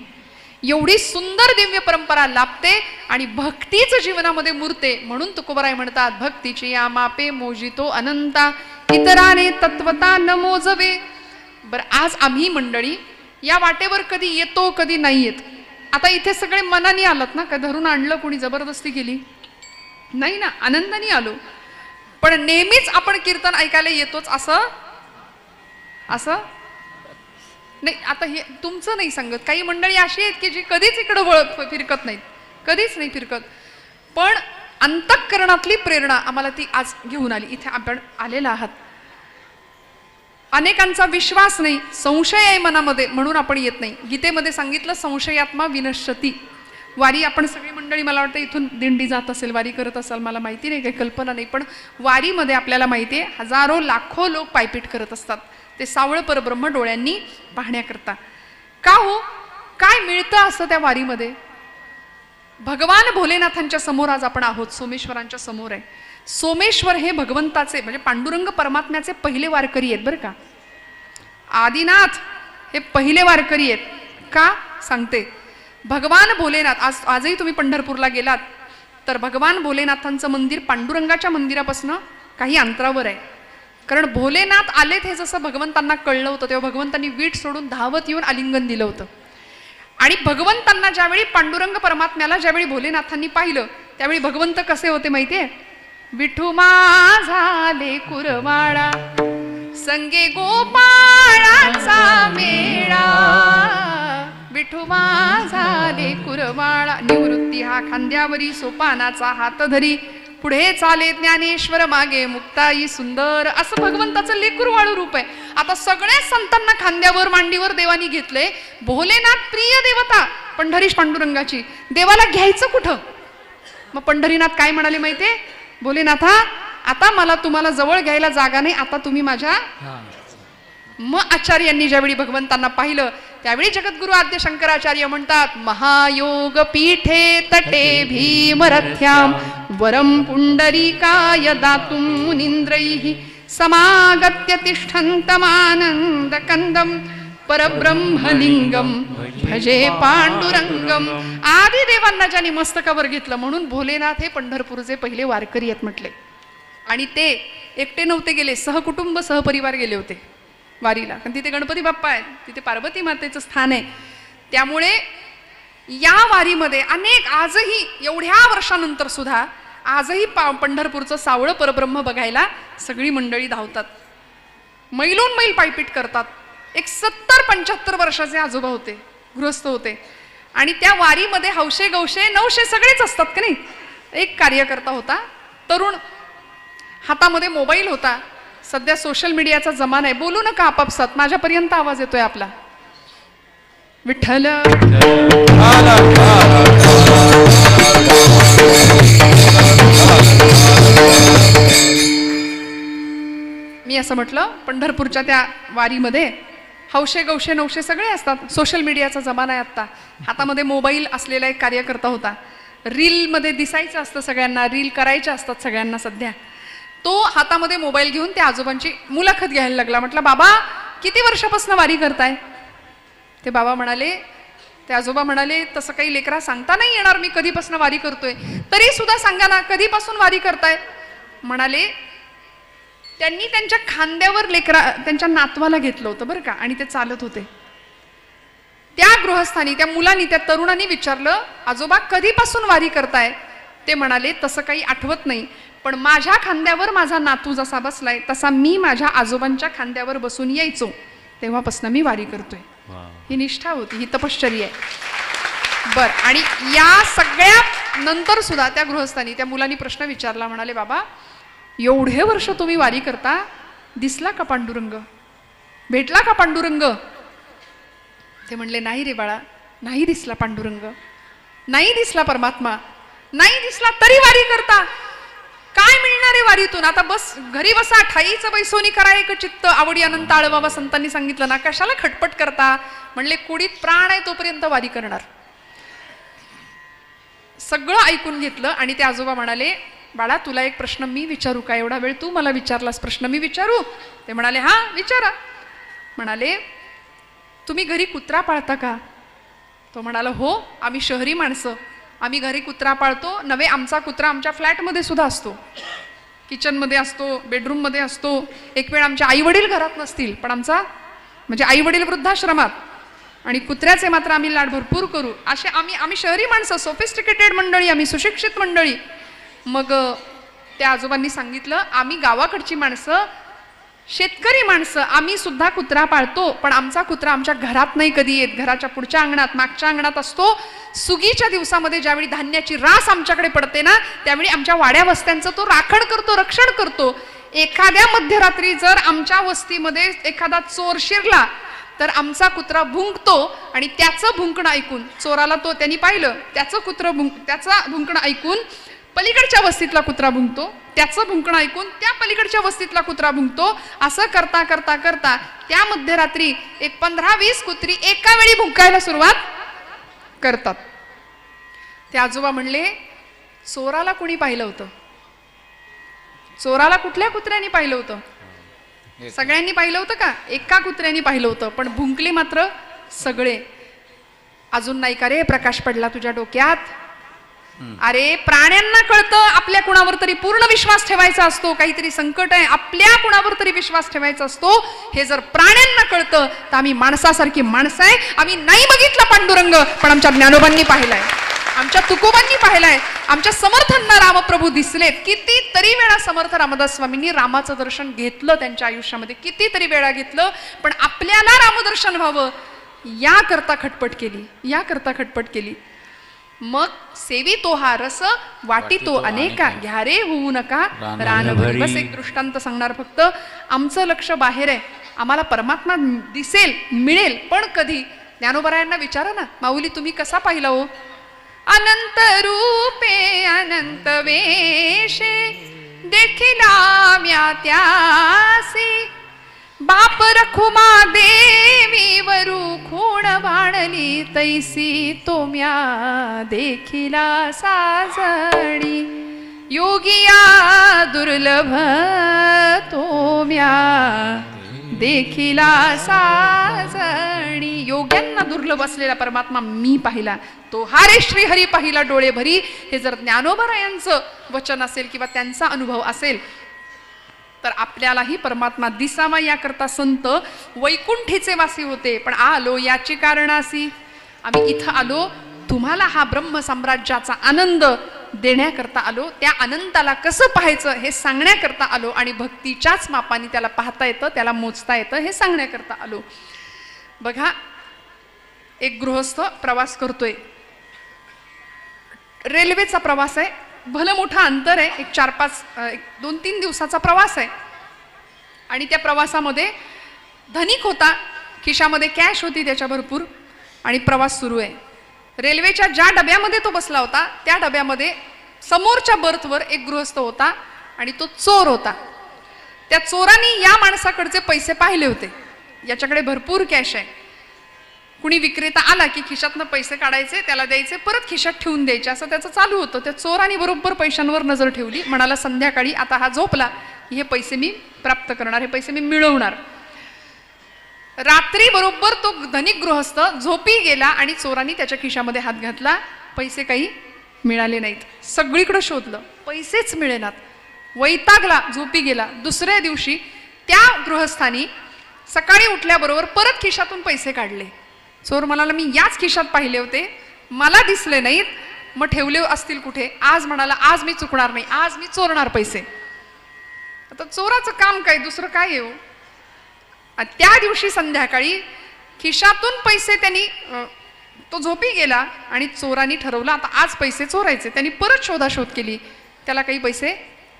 एवढी सुंदर दिव्य परंपरा लाभते आणि भक्तीच जीवनामध्ये मूर्ते. म्हणून तुकोबाराय म्हणतात, भक्तीची या मापे मोजितो अनंता, इतराने तत्वता न मोजवे. बरं, आज आम्ही मंडळी या वाटेवर कधी येतो कधी नाही येत. आता इथे सगळे मनाने आलात ना, का धरून आणलं कोणी, जबरदस्ती केली नाही ना, आनंदाने आलो. पण नेहमीच आपण कीर्तन ऐकायला येतोच असं नाही. आता हे तुमचं नाही सांगत, काही मंडळी अशी आहेत की जी कधीच इकडं फिरकत नाहीत, कधीच नाही फिरकत. पण अंतःकरणातली प्रेरणा आम्हाला ती आज घेऊन आली. इथे आपण आलेला आहात. अनेकांचा विश्वास नाही, संशय आहे मनामध्ये, म्हणून आपण येत नाही. गीतेमध्ये सांगितलं, संशयात्मा विनश्यती. वारी आपण सगळी मंडळी, मला वाटतं इथून दिंडी जात असेल, वारी करत असाल, मला माहिती नाही, काही कल्पना नाही. पण वारीमध्ये आपल्याला माहिती आहे, हजारो लाखो लोक पायपीट करत असतात ते सावळ परब्रह्म डोळ्यांनी पाहण्याकरता. का हो, काय मिळतं असं त्या वारीमध्ये? भगवान भोलेनाथांच्या समोर आज आपण आहोत, सोमेश्वरांच्या समोर आहे. सोमेश्वर हे भगवंताचे म्हणजे पांडुरंग परमात्म्याचे पहिले वारकरी आहेत बरं का. आदिनाथ हे पहिले वारकरी आहेत. का सांगते, भगवान भोलेनाथ, आजही तुम्ही पंढरपूरला गेलात तर भगवान भोलेनाथांचं मंदिर पांडुरंगाच्या मंदिरापासून काही अंतरावर आहे. कारण भोलेनाथ आलेत हे जसं भगवंतांना कळलं होतं, तेव्हा भगवंतांनी वीट सोडून धावत येऊन आलिंगन दिलं होतं. आणि भगवंतांना ज्यावेळी पांडुरंग परमात्म्याला ज्यावेळी भोलेनाथांनी पाहिलं त्यावेळी भगवंत कसे होते माहितीये? विठू माझा लेकुरवाळा संगे गोपाळाचा मेळा, विठू माझा लेकुरवाळा निवृत्ती हा खांद्यावरी सोपानाचा हात धरी, पुढे चाले ज्ञानेश्वर मागे मुक्ताई सुंदर. असं भगवंताचं लेकुरवाळू रूप आहे. आता सगळ्या संतांना खांद्यावर मांडीवर देवानी घेतले. भोलेनाथ प्रिय देवता पंढरीश पांडुरंगाची, देवाला घ्यायचं कुठं? मग पंढरीनाथ काय म्हणाले माहितीये? भोलेनाथा आता मला तुम्हाला जवळ घ्यायला जागा नाही, आता तुम्ही माझ्या. मग आचार्यांनी ज्यावेळी भगवंतांना पाहिलं त्यावेळी जगद्गुरु आद्य शंकराचार्य म्हणतात, महायोग पीठे तटे भीमरथ्याम वरम पुंडरीकाय दातुं मुनींद्रैः समागत्य तिष्ठन्तमानंद कंदम परब्रह्मलिंगम भजे पांडुरंगम. आदी देवांना ज्यांनी मस्तकावर घेतलं म्हणून भोलेनाथ हे पंढरपूरचे पहिले वारकरी आहेत म्हटले. आणि ते एकटे नव्हते गेले, सहकुटुंब सहपरिवार गेले होते वारीला. कारण तिथे गणपती बाप्पा आहेत, तिथे पार्वती मातेचं स्थान आहे. त्यामुळे या वारीमध्ये अनेक आजही एवढ्या वर्षानंतर सुद्धा आजही पंढरपूरचं सावळं परब्रह्म बघायला सगळी मंडळी धावतात, मैलोन मैल पायपीट करतात. एक 70-75 वर्षाचे आजोबा होते, गृहस्थ होते. आणि त्या वारीमध्ये हौशे गौशे नवशे सगळेच असतात का नाही. एक कार्यकर्ता होता तरुण, हातामध्ये मोबाईल होता. सध्या सोशल मीडियाचा जमाना आहे, बोलू नका आपापसात, माझ्यापर्यंत आवाज येतोय आपला. विठ्ठल मी असं म्हटलं, पंढरपूरच्या त्या वारीमध्ये हौशे गौशे नवशे सगळे असतात. सोशल मीडियाचा जमाना आहे आत्ता. हातामध्ये मोबाईल असलेला एक कार्यकर्ता होता. रीलमध्ये दिसायचं असतं सगळ्यांना, रील करायच्या असतात सगळ्यांना सध्या. तो हातामध्ये मोबाईल घेऊन त्या आजोबांची मुलाखत घ्यायला लागला. म्हटलं, बाबा किती वर्षापासून वारी करताय? ते बाबा म्हणाले, ते आजोबा म्हणाले, तसं काही लेकरा सांगता नाही येणार मी कधीपासून वारी करतोय, तरी सुद्धा सांगा ना कधीपासून वारी करताय? म्हणाले, त्यांनी त्यांच्या खांद्यावर त्यांच्या नातवाला घेतलं होतं बरं का, आणि ते चालत होते. त्या गृहस्थानी त्या मुलांनी त्या तरुणांनी विचारलं, आजोबा कधीपासून वारी करताय? ते म्हणाले, तसं काही आठवत नाही, पण माझ्या खांद्यावर माझा नातू जसा बसलाय तसा मी माझ्या आजोबांच्या खांद्यावर बसून यायचो, तेव्हापासून मी वारी करतोय. ही निष्ठा होती, ही तपश्चर्या आहे. बर, आणि या सगळ्या नंतर सुद्धा त्या गृहस्थानी त्या मुलांनी प्रश्न विचारला. म्हणाले, बाबा एवढे वर्ष तुम्ही वारी करता, दिसला का पांडुरंग? भेटला का पांडुरंग? ते म्हणले, नाही रे बाळा, नाही दिसला पांडुरंग, नाही दिसला परमात्मा, नाही दिसला तरी वारी करता. काय मिळणार आहे वारीतून? आता बस घरी बसा, ठाईचं बैसोनी करा एक चित्त, आवडी अनंत आळबाबा संतांनी सांगितलं ना. कशाला खटपट करता? म्हणले, कुडीत प्राण आहे तोपर्यंत वारी करणार. सगळं ऐकून घेतलं आणि ते आजोबा म्हणाले, बाळा तुला एक प्रश्न मी विचारू का? एवढा वेळ तू मला विचारलास, प्रश्न मी विचारू? ते म्हणाले, हा विचारा. म्हणाले, तुम्ही घरी कुत्रा पाळता का? तो म्हणाला, हो, आम्ही शहरी माणसं, आम्ही घरी कुत्रा पाळतो. नवे, आमचा कुत्रा आमच्या फ्लॅटमध्ये सुद्धा असतो, किचनमध्ये असतो, बेडरूममध्ये असतो. एक वेळ आमचे आई वडील घरात नसतील, पण आमचा म्हणजे आई वडील वृद्धाश्रमात, आणि कुत्र्याचे मात्र आम्ही लाड भरपूर करू. असे आम्ही शहरी माणसं, सोफिस्टिकेटेड मंडळी, आम्ही सुशिक्षित मंडळी. मग त्या आजोबांनी सांगितलं, आम्ही गावाकडची माणसं, शेतकरी माणसं, आम्ही सुद्धा कुत्रा पाळतो, पण आमचा कुत्रा आमच्या घरात नाही कधी येत, घराच्या पुढच्या अंगणात, मागच्या अंगणात असतो. सुगीच्या दिवसामध्ये ज्यावेळी धान्याची रास आमच्याकडे पडते ना, त्यावेळी आमच्या वाड्या वस्त्यांचं तो राखण करतो, रक्षण करतो. एखाद्या मध्यरात्री जर आमच्या वस्तीमध्ये एखादा चोर शिरला तर आमचा कुत्रा भुंकतो, आणि त्याचं भुंकणं ऐकून, चोराला तो त्यांनी पाहिलं, त्याचा भुंकणं ऐकून पलीकडच्या वस्तीतला कुत्रा भुंकतो, त्याचं भुंकणं ऐकून त्या पलीकडच्या वस्तीतला कुत्रा भुंकतो. असं करता करता करता त्या मध्यरात्री एक 15-20 कुत्री एका वेळी भुंकायला सुरुवात करतात. ते आजोबा म्हणले, चोराला कोणी पाहिलं होतं? चोराला कुठल्या कुत्र्याने पाहिलं होतं? सगळ्यांनी पाहिलं होतं का? एका कुत्र्याने पाहिलं होतं, पण भुंकले मात्र सगळे. अजून नाही का रे प्रकाश पडला तुझ्या डोक्यात? अरे प्राण्यांना कळतं आपल्या कुणावर तरी पूर्ण विश्वास ठेवायचा असतो, काहीतरी संकट आहे आपल्या कुणावर तरी विश्वास ठेवायचा असतो. हे जर प्राण्यांना कळतं तर आम्ही माणसासारखी माणसं आहे. आम्ही नाही बघितला पांडुरंग, पण आमच्या ज्ञानोबांनी पाहिलाय, आमच्या तुकोबांनी पाहिलाय, आमच्या समर्थांना रामप्रभू दिसलेत. कितीतरी वेळा समर्थ रामदास स्वामींनी रामाचं दर्शन घेतलं त्यांच्या आयुष्यामध्ये, कितीतरी वेळा घेतलं. पण आपल्याला रामदर्शन व्हावं याकरता खटपट केली, याकरता खटपट केली. मग सेवी तो हा रस वाटी तो अनेका, घ्या रे होऊ नका रानभरी. बस एक दृष्टांत सांगणार फक्त. आमचं लक्ष बाहेर आहे, आम्हाला परमात्मा दिसेल मिळेल, पण कधी? ज्ञानोबरायांना विचारा ना, माऊली तुम्ही कसा पाहिला हो? अनंत रूपे अनंत वेशे देखिला म्या त्यासी, बाप रखुमा देवी वरू खूण बाणली तैसी, तो म्या देखिला साजणी योगिया दुर्लभ, तो म्या देखिला साजणी. योग्यांना दुर्लभ असलेला परमात्मा मी पाहिला, तो हा रे श्री हरी पाहिला डोळे भरी. हे जर ज्ञानोबरायांचं वचन असेल किंवा त्यांचा अनुभव असेल तर आपल्यालाही परमात्मा दिसावा याकरता संत वैकुंठीचे वासी होते. पण आलो याची कारणासी, आम्ही इथं आलो तुम्हाला हा ब्रह्म साम्राज्याचा आनंद देण्याकरता आलो, त्या अनंताला कसं पाहायचं हे सांगण्याकरता आलो, आणि भक्तीच्याच मापाने त्याला पाहता येतं, त्याला मोजता येतं हे सांगण्याकरता आलो. बघा, एक गृहस्थ प्रवास करतोय, रेल्वेचा प्रवास आहे, भलं मोठं अंतर आहे, एक 2-3 दिवसाचा प्रवास आहे. आणि त्या प्रवासामध्ये धनिक होता, खिशामध्ये कॅश होती त्याच्या भरपूर, आणि प्रवास सुरू आहे. रेल्वेच्या ज्या डब्यामध्ये तो बसला होता त्या डब्यामध्ये समोरच्या बर्थवर एक गृहस्थ होता आणि तो चोर होता. त्या चोरांनी या माणसाकडचे पैसे पाहिले होते, याच्याकडे भरपूर कॅश आहे. कुणी विक्रेता आला की खिशातनं पैसे काढायचे, त्याला द्यायचे, परत खिशात ठेवून द्यायचे, असं त्याचं चालू होतं. त्या चोरांनी बरोबर पैशांवर नजर ठेवली, म्हणाला संध्याकाळी आता हा झोपला हे पैसे मी प्राप्त करणार, हे पैसे मी मिळवणार. रात्री बरोबर तो धनिक गृहस्थ झोपी गेला आणि चोरांनी त्याच्या खिशामध्ये हात घातला, पैसे काही मिळाले नाहीत. सगळीकडे शोधलं, पैसेच मिळेनात, वैतागला, झोपी गेला. दुसऱ्या दिवशी त्या गृहस्थानी सकाळी उठल्याबरोबर परत खिशातून पैसे काढले. चोर म्हणाला मी याच खिशात पाहिले होते, मला दिसले नाहीत, मग ठेवले असतील कुठे? आज म्हणाला आज मी चुकणार नाही, आज मी चोरणार पैसे. आता चोराचं काम काय, दुसरं काय येऊ? त्या दिवशी संध्याकाळी खिशातून पैसे त्यांनी, तो झोपी गेला आणि चोरांनी ठरवलं आता आज पैसे चोरायचे. त्यांनी परत शोधाशोध केली, त्याला काही पैसे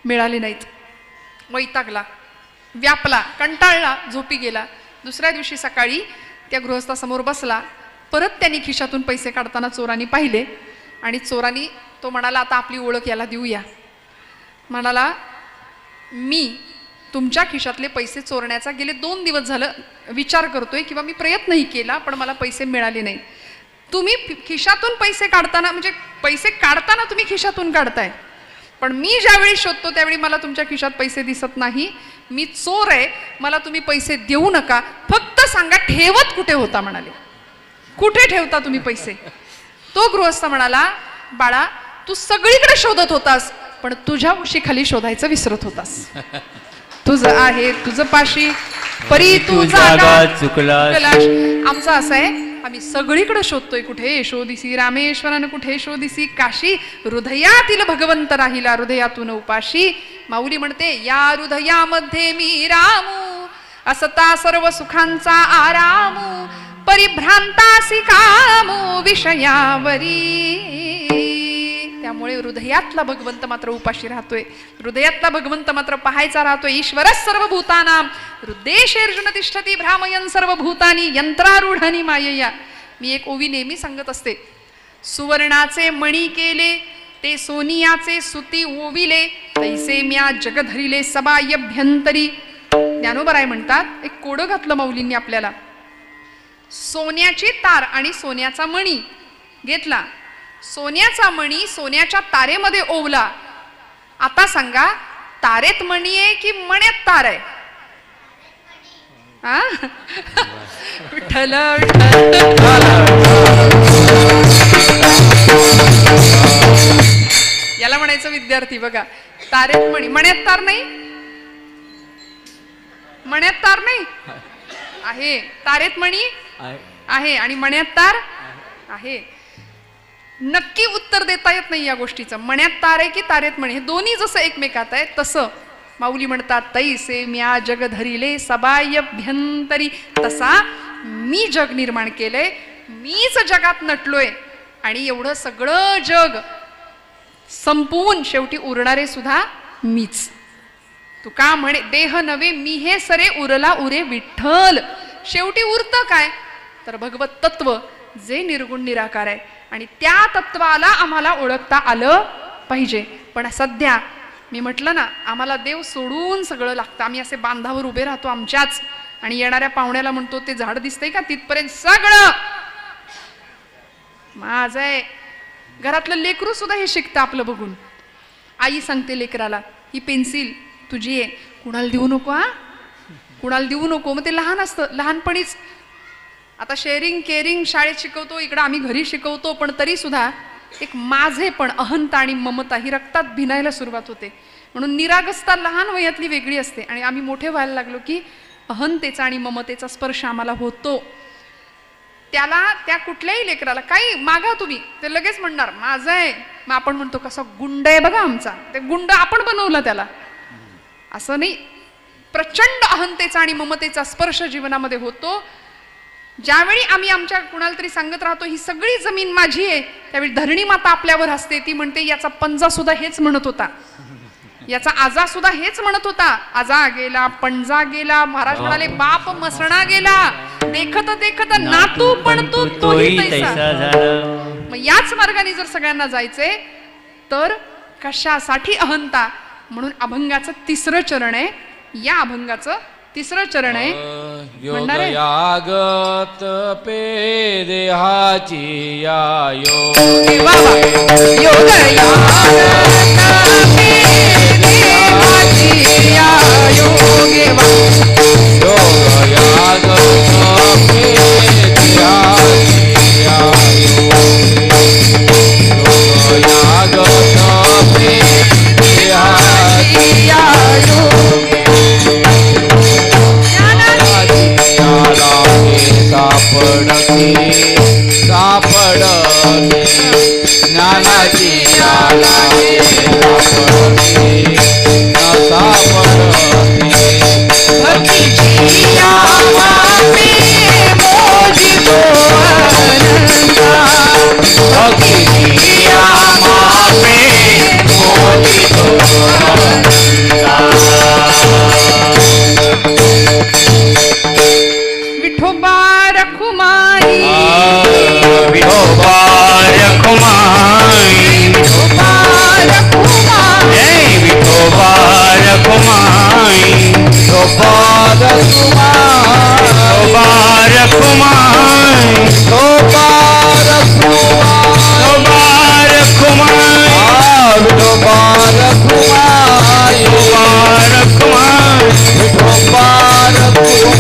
मिळाले नाहीत. वैतागला, व्यापला, कंटाळला, झोपी गेला. दुसऱ्या दिवशी सकाळी त्या गृहस्थासमोर बसला, परत त्यांनी खिशातून पैसे काढताना चोरांनी पाहिले आणि चोरांनी, तो म्हणाला आता आपली ओळख याला देऊया. म्हणाला मी तुमच्या खिशातले पैसे चोरण्याचा गेले 2 दिवस झालं विचार करतोय किंवा मी प्रयत्नही केला, पण मला पैसे मिळाले नाही. तुम्ही खिशातून पैसे काढताना, म्हणजे पैसे काढताना तुम्ही खिशातून काढताय, पण मी ज्यावेळी शोधतो त्यावेळी मला तुमच्या खिशात पैसे दिसत नाही. मी चोर आहे, मला तुम्ही पैसे देऊ नका, फक्त सांगा ठेवत कुठे होता? म्हणाले कुठे ठेवता तुम्ही पैसे? तो गृहस्थ म्हणाला बाळा तू सगळीकडे शोधत होतास, पण तुझ्या उशीखाली शोधायचं विसरत होतास. तुझं आहे तुझं पाशी परी तू जागा चुकलास. आमचं असं आहे, आम्ही सगळीकडे शोधतोय, कुठे शोधिसी रामेश्वरानं, कुठे शोधिसी काशी, हृदयातील भगवंत राहिला हृदयातून उपाशी. माऊली म्हणते या हृदयामध्ये मी रामू, असता सर्व सुखांचा आरामू, परिभ्रांतासी कामू विषयावरी. त्यामुळे हृदयातला भगवंत मात्र उपाशी राहतोय, हृदयातला भगवंत मात्र पाहायचा राहतोय. ईश्वर सर्व भूतानां हृदयेषु तिष्ठती भ्रामयन् सर्व भूतानी यंत्रारूढानी मायया. मी एक ओवी नेहमी सांगत असते, सुवर्णाचे मणी केले ते सोनियाचे सुती ओविले, तैसे म्या जग धरिले सबायभ्यंतरी. ज्ञानोबराय म्हणतात एक कोडं घातलं माऊलींनी आपल्याला. सोन्याची तार आणि सोन्याचा मणी घेतला, सोन्याचा मणी सोन्याच्या तारेमध्ये ओवला. आता सांगा तारेत मणी आहे की मण्यात तार आहे? विठ्ठल विठ्ठल याला म्हणायचं विद्यार्थी. बघा, तारेत मणी, मण्यात तार नाही, मण्यात तार नाही आहे, तारेत मणी आहे आणि मण्यात तार आहे. नक्की उत्तर देता येत नाही या गोष्टीचं. मण्यात तार आहे की तारेत मणी, हे दोन्ही जसं एकमेकात आहे तसं माऊली म्हणतात, तैसे म्या जग धरिले सबायभ्यंतरी, तसा मी जग निर्माण केलंय, मीच जगात नटलोय आणि एवढं सगळं जग संपवून शेवटी उरणारे सुद्धा मीच. तू का म्हणे, देह नव्हे मी हे सरे, उरला उरे विठ्ठल. शेवटी उरतं काय तर भगवत तत्व, जे निर्गुण निराकार आहे आणि त्या तत्वाला आम्हाला ओळखता आलं पाहिजे. पण सध्या मी म्हटलं ना, आम्हाला देव सोडून सगळं लागतं. आम्ही असे बांधावर उभे राहतो आमच्याच आणि येणाऱ्या पाहुण्याला म्हणतो ते झाड दिसतंय का, तिथपर्यंत सगळं माझं आहे. घरातलं लेकरू सुद्धा हे शिकतं आपलं बघून. आई सांगते लेकराला, ही पेन्सिल तुझी आहे, कुणाला देऊ नको, हा कुणाला देऊ नको. मग ते लहान असतं, लहानपणीच. आता शेअरिंग केअरिंग शाळेत शिकवतो, इकडं आम्ही घरी शिकवतो, पण तरी सुद्धा एक माझेपण, अहंता आणि ममता ही रक्तात भिनायला सुरुवात होते. म्हणून निरागसता लहान वयातली वेगळी असते आणि आम्ही मोठे व्हायला लागलो की अहंतेचा आणि ममतेचा स्पर्श आम्हाला होतो. त्याला, त्या कुठल्याही लेकराला काही मागा तुम्ही, ते लगेच म्हणणार माझं आहे. मग आपण म्हणतो कसा गुंड आहे बघा आमचा, ते गुंड आपण बनवलं त्याला. असं नाही, प्रचंड अहंतेचा आणि ममतेचा स्पर्श जीवनामध्ये होतो. ज्यावेळी आम्ही आमच्या कुणाला तरी सांगत राहतो ही सगळी जमीन माझी आहे, त्यावेळी धरणी माता आपल्यावर हसते. ती म्हणते याचा पंजा सुद्धा हेच म्हणत होता, याचा आजा सुद्धा हेच म्हणत होता. आजा गेला, पंजा गेला, महाराज म्हणाले बाप मसणा गेला, देखत देखत नातू पण तू तोही तैसा. मग याच मार्गाने जर सगळ्यांना जायचंय तर कशासाठी अहंता. म्हणून अभंगाचं तिसरं चरण आहे, या अभंगाचं तिसरं चरण आहे. योग यागत पे देहाची या योग बाबा, योग यागत पे देहाची या योगे वा. योग यागत पे देहाची या योग यागत पे देहाची या योगे सापडते सापडते ज्ञानाची याला सापडते न सापडते भक्तीची याला मोजितो अनंता. भक्तीची याला मोजितो अनंता. विठोबा रखुमाई, विठोबा रखुमाई, विठोबा रखुमाई, जय विठोबा रखुमाई, विठोबा रखुमाई, विठोबा रखुमाई, विठोबा रखुमाई, विठोबा रखुमाई, विठोबा रखुमाई, विठोबा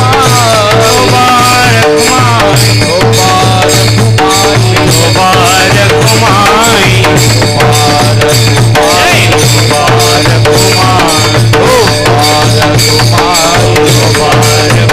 रखुमाई.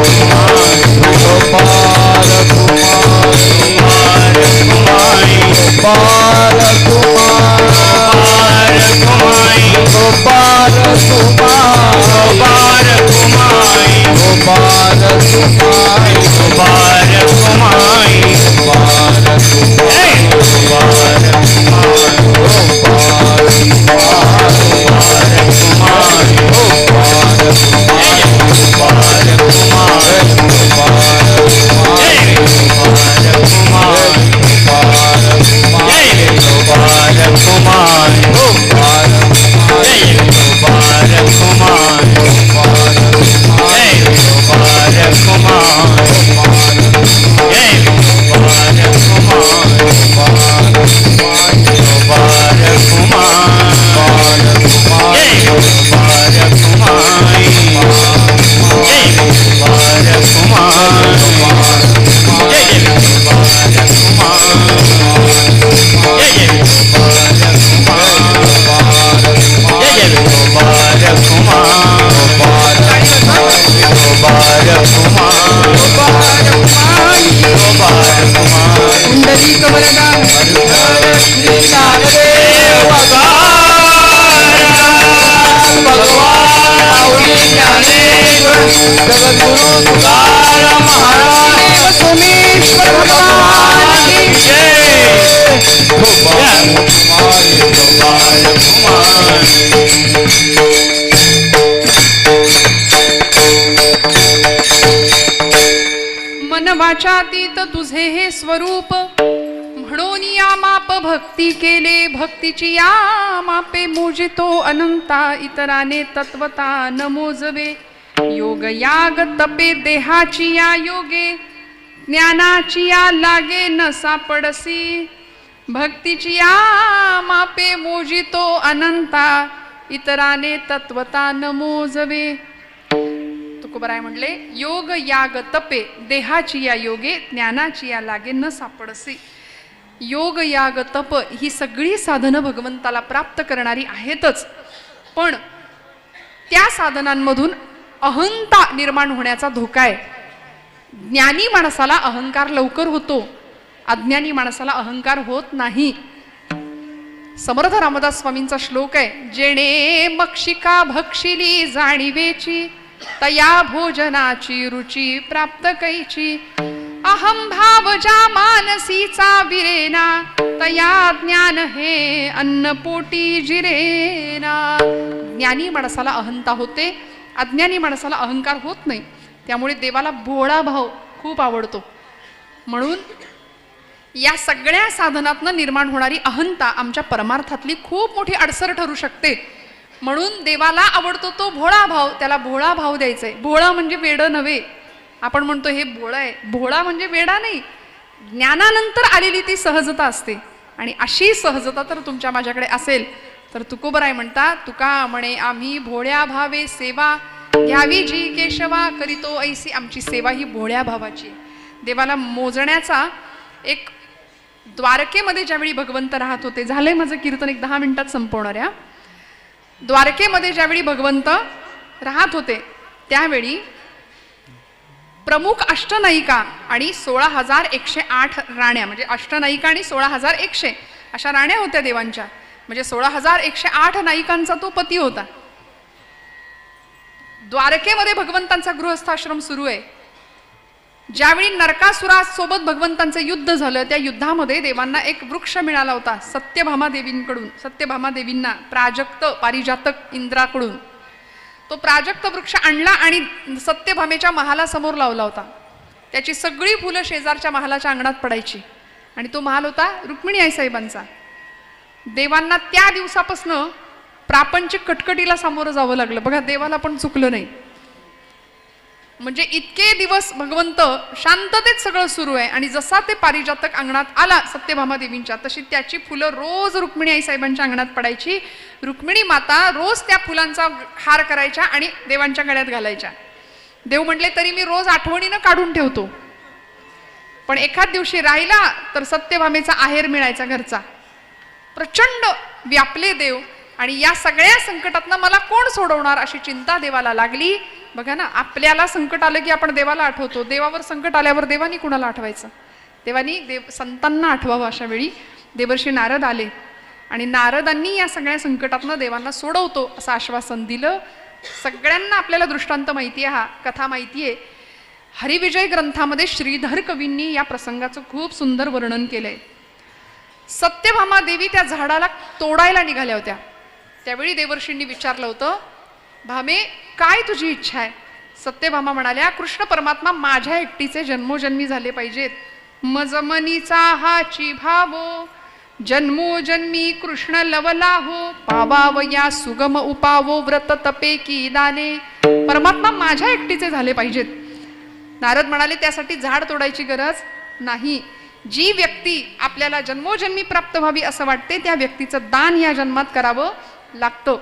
श्री ज्ञानदेव भगवान माऊली ज्ञानेश्वर जगद्गुरु तुकाराम महाराज सोमेश्वर भगवान की जय. कुमार मन वाचातीत तुझे हे स्वरूप म्हणून या माप भक्ती केले. भक्तीची या मापे मोजितो अनंता. इतराने तत्वता न मोजवे. योग याग तपे देहाची या योगे. ज्ञानाची या लागे न सापडसी. भक्तीची या मापे मोजितो अनंता. इतराने तत्वता न मोजवे. तुकोबराय म्हणले, योग याग तपे देहाची या योगे. ज्ञानाची या लागे न सापडसी. योग याग तप ही सगळी साधनं भगवंताला प्राप्त करणारी आहेतच, पण त्या साधनांमधून अहंता निर्माण होण्याचा धोका आहे. ज्ञानी माणसाला अहंकार लवकर होतो, अज्ञानी माणसाला अहंकार होत नाही. समर्थ रामदास स्वामींचा श्लोक आहे, जेणे मक्षिका भक्षिली जाणीवेची. तया भोजनाची रुची प्राप्त कैची. अहम भाव ज्या मानसीचा विरेना. तया ज्ञान हे अन्न पोटी जिरेना. ज्ञानी माणसाला अहंता होते, अज्ञानी माणसाला अहंकार होत नाही. त्यामुळे देवाला भोळा भाव खूप आवडतो. म्हणून या सगळ्या साधनातनं निर्माण होणारी अहंता आमच्या परमार्थातली खूप मोठी अडसर ठरू शकते. म्हणून देवाला आवडतो तो भोळा भाव, त्याला भोळा भाव द्यायचा आहे. भोळा म्हणजे वेडं नव्हे. आपण म्हणतो हे भोळा आहे, भोळा म्हणजे वेडा नाही. ज्ञानानंतर आलेली ती सहजता असते, आणि अशी सहजता तर तुमच्या माझ्याकडे असेल तर तुकोबराय म्हणतात, तुका म्हणे आम्ही भोळ्या भावे सेवा घ्यावी जी केशवा. करीतो ऐसी आमची सेवा ही भोळ्या भावाची. देवाला मोजण्याचा एक, द्वारकेमध्ये ज्यावेळी भगवंत राहत होते, झालंय माझं कीर्तन एक 10 मिनिटात संपवणार आहे. द्वारकेमध्ये ज्यावेळी भगवंत राहत होते त्यावेळी प्रमुख अष्टनायिका आणि 16,108 राण्या, म्हणजे अष्टनायिका आणि 16,100 अशा राण्या होत्या देवांच्या. म्हणजे 16,108 नायिकांचा तो पती होता. द्वारकेमध्ये भगवंतांचा गृहस्थाश्रम सुरू आहे. ज्यावेळी नरकासुरासोबत भगवंतांचं युद्ध झालं, त्या युद्धामध्ये देवांना एक वृक्ष मिळाला होता सत्यभामा देवींकडून. सत्यभामा देवींना प्राजक्त पारिजातक इंद्राकडून तो प्राजक्त वृक्ष आणला आणि सत्यभामेच्या महालासमोर लावला होता. त्याची सगळी फुलं शेजारच्या महालाच्या अंगणात पडायची, आणि तो महाल होता रुक्मिणी आईसाहेबांचा. देवांना त्या दिवसापासून प्रापंचिक कटकटीला सामोरं जावं लागलं. बघा, देवाला पण चुकलं नाही. म्हणजे इतके दिवस भगवंत शांततेत सगळं सुरू आहे, आणि जसा ते पारिजातक अंगणात आला सत्यभामा देवींच्या, तशी त्याची फुलं रोज रुक्मिणी आईसाहेबांच्या अंगणात पडायची. रुक्मिणी माता रोज त्या फुलांचा हार करायच्या आणि देवांच्या गळ्यात घालायच्या. देव म्हटले तरी मी रोज आठवणीनं काढून ठेवतो, पण एखाद दिवशी राहिला तर सत्यभामेचा आहेर मिळायचा घरचा. प्रचंड व्यापले देव, आणि या सगळ्या संकटातनं मला कोण सोडवणार अशी चिंता देवाला लागली. बघा ना, आपल्याला संकट आलं की आपण देवाला आठवतो. देवावर संकट आल्यावर देवानी कुणाला आठवायचं? देवानी संतांना आठवावं. अशा वेळी देवर्षी नारद आले, आणि नारदांनी या सगळ्या संकटातनं देवांना सोडवतो असं आश्वासन दिलं. सगळ्यांना आपल्याला दृष्टांत माहिती आहे, हा कथा माहिती आहे. हरिविजय ग्रंथामध्ये श्रीधर कवींनी या प्रसंगाचं खूप सुंदर वर्णन केलंय. सत्यभामा देवी त्या झाडाला तोडायला निघाल्या होत्या. त्यावेळी देवर्षींनी विचारलं होतं, भामे काय तुझी इच्छा आहे? सत्यभामा म्हणाल्या, कृष्ण परमात्मा माझ्या एकटीचे जन्मोजन्मी झाले पाहिजेत. मजमनीचा हाची भावो जन्मोजन्मी कृष्ण लवला हो. पावावया सुगम उपावो व्रत तपे की दाने. परमात्मा माझ्या एकटीचे झाले पाहिजेत. नारद म्हणाले, त्यासाठी झाड तोडायची गरज नाही. जी व्यक्ती आपल्याला जन्मोजन्मी प्राप्त व्हावी असं वाटते त्या व्यक्तीचं दान या जन्मात करावं लागतं.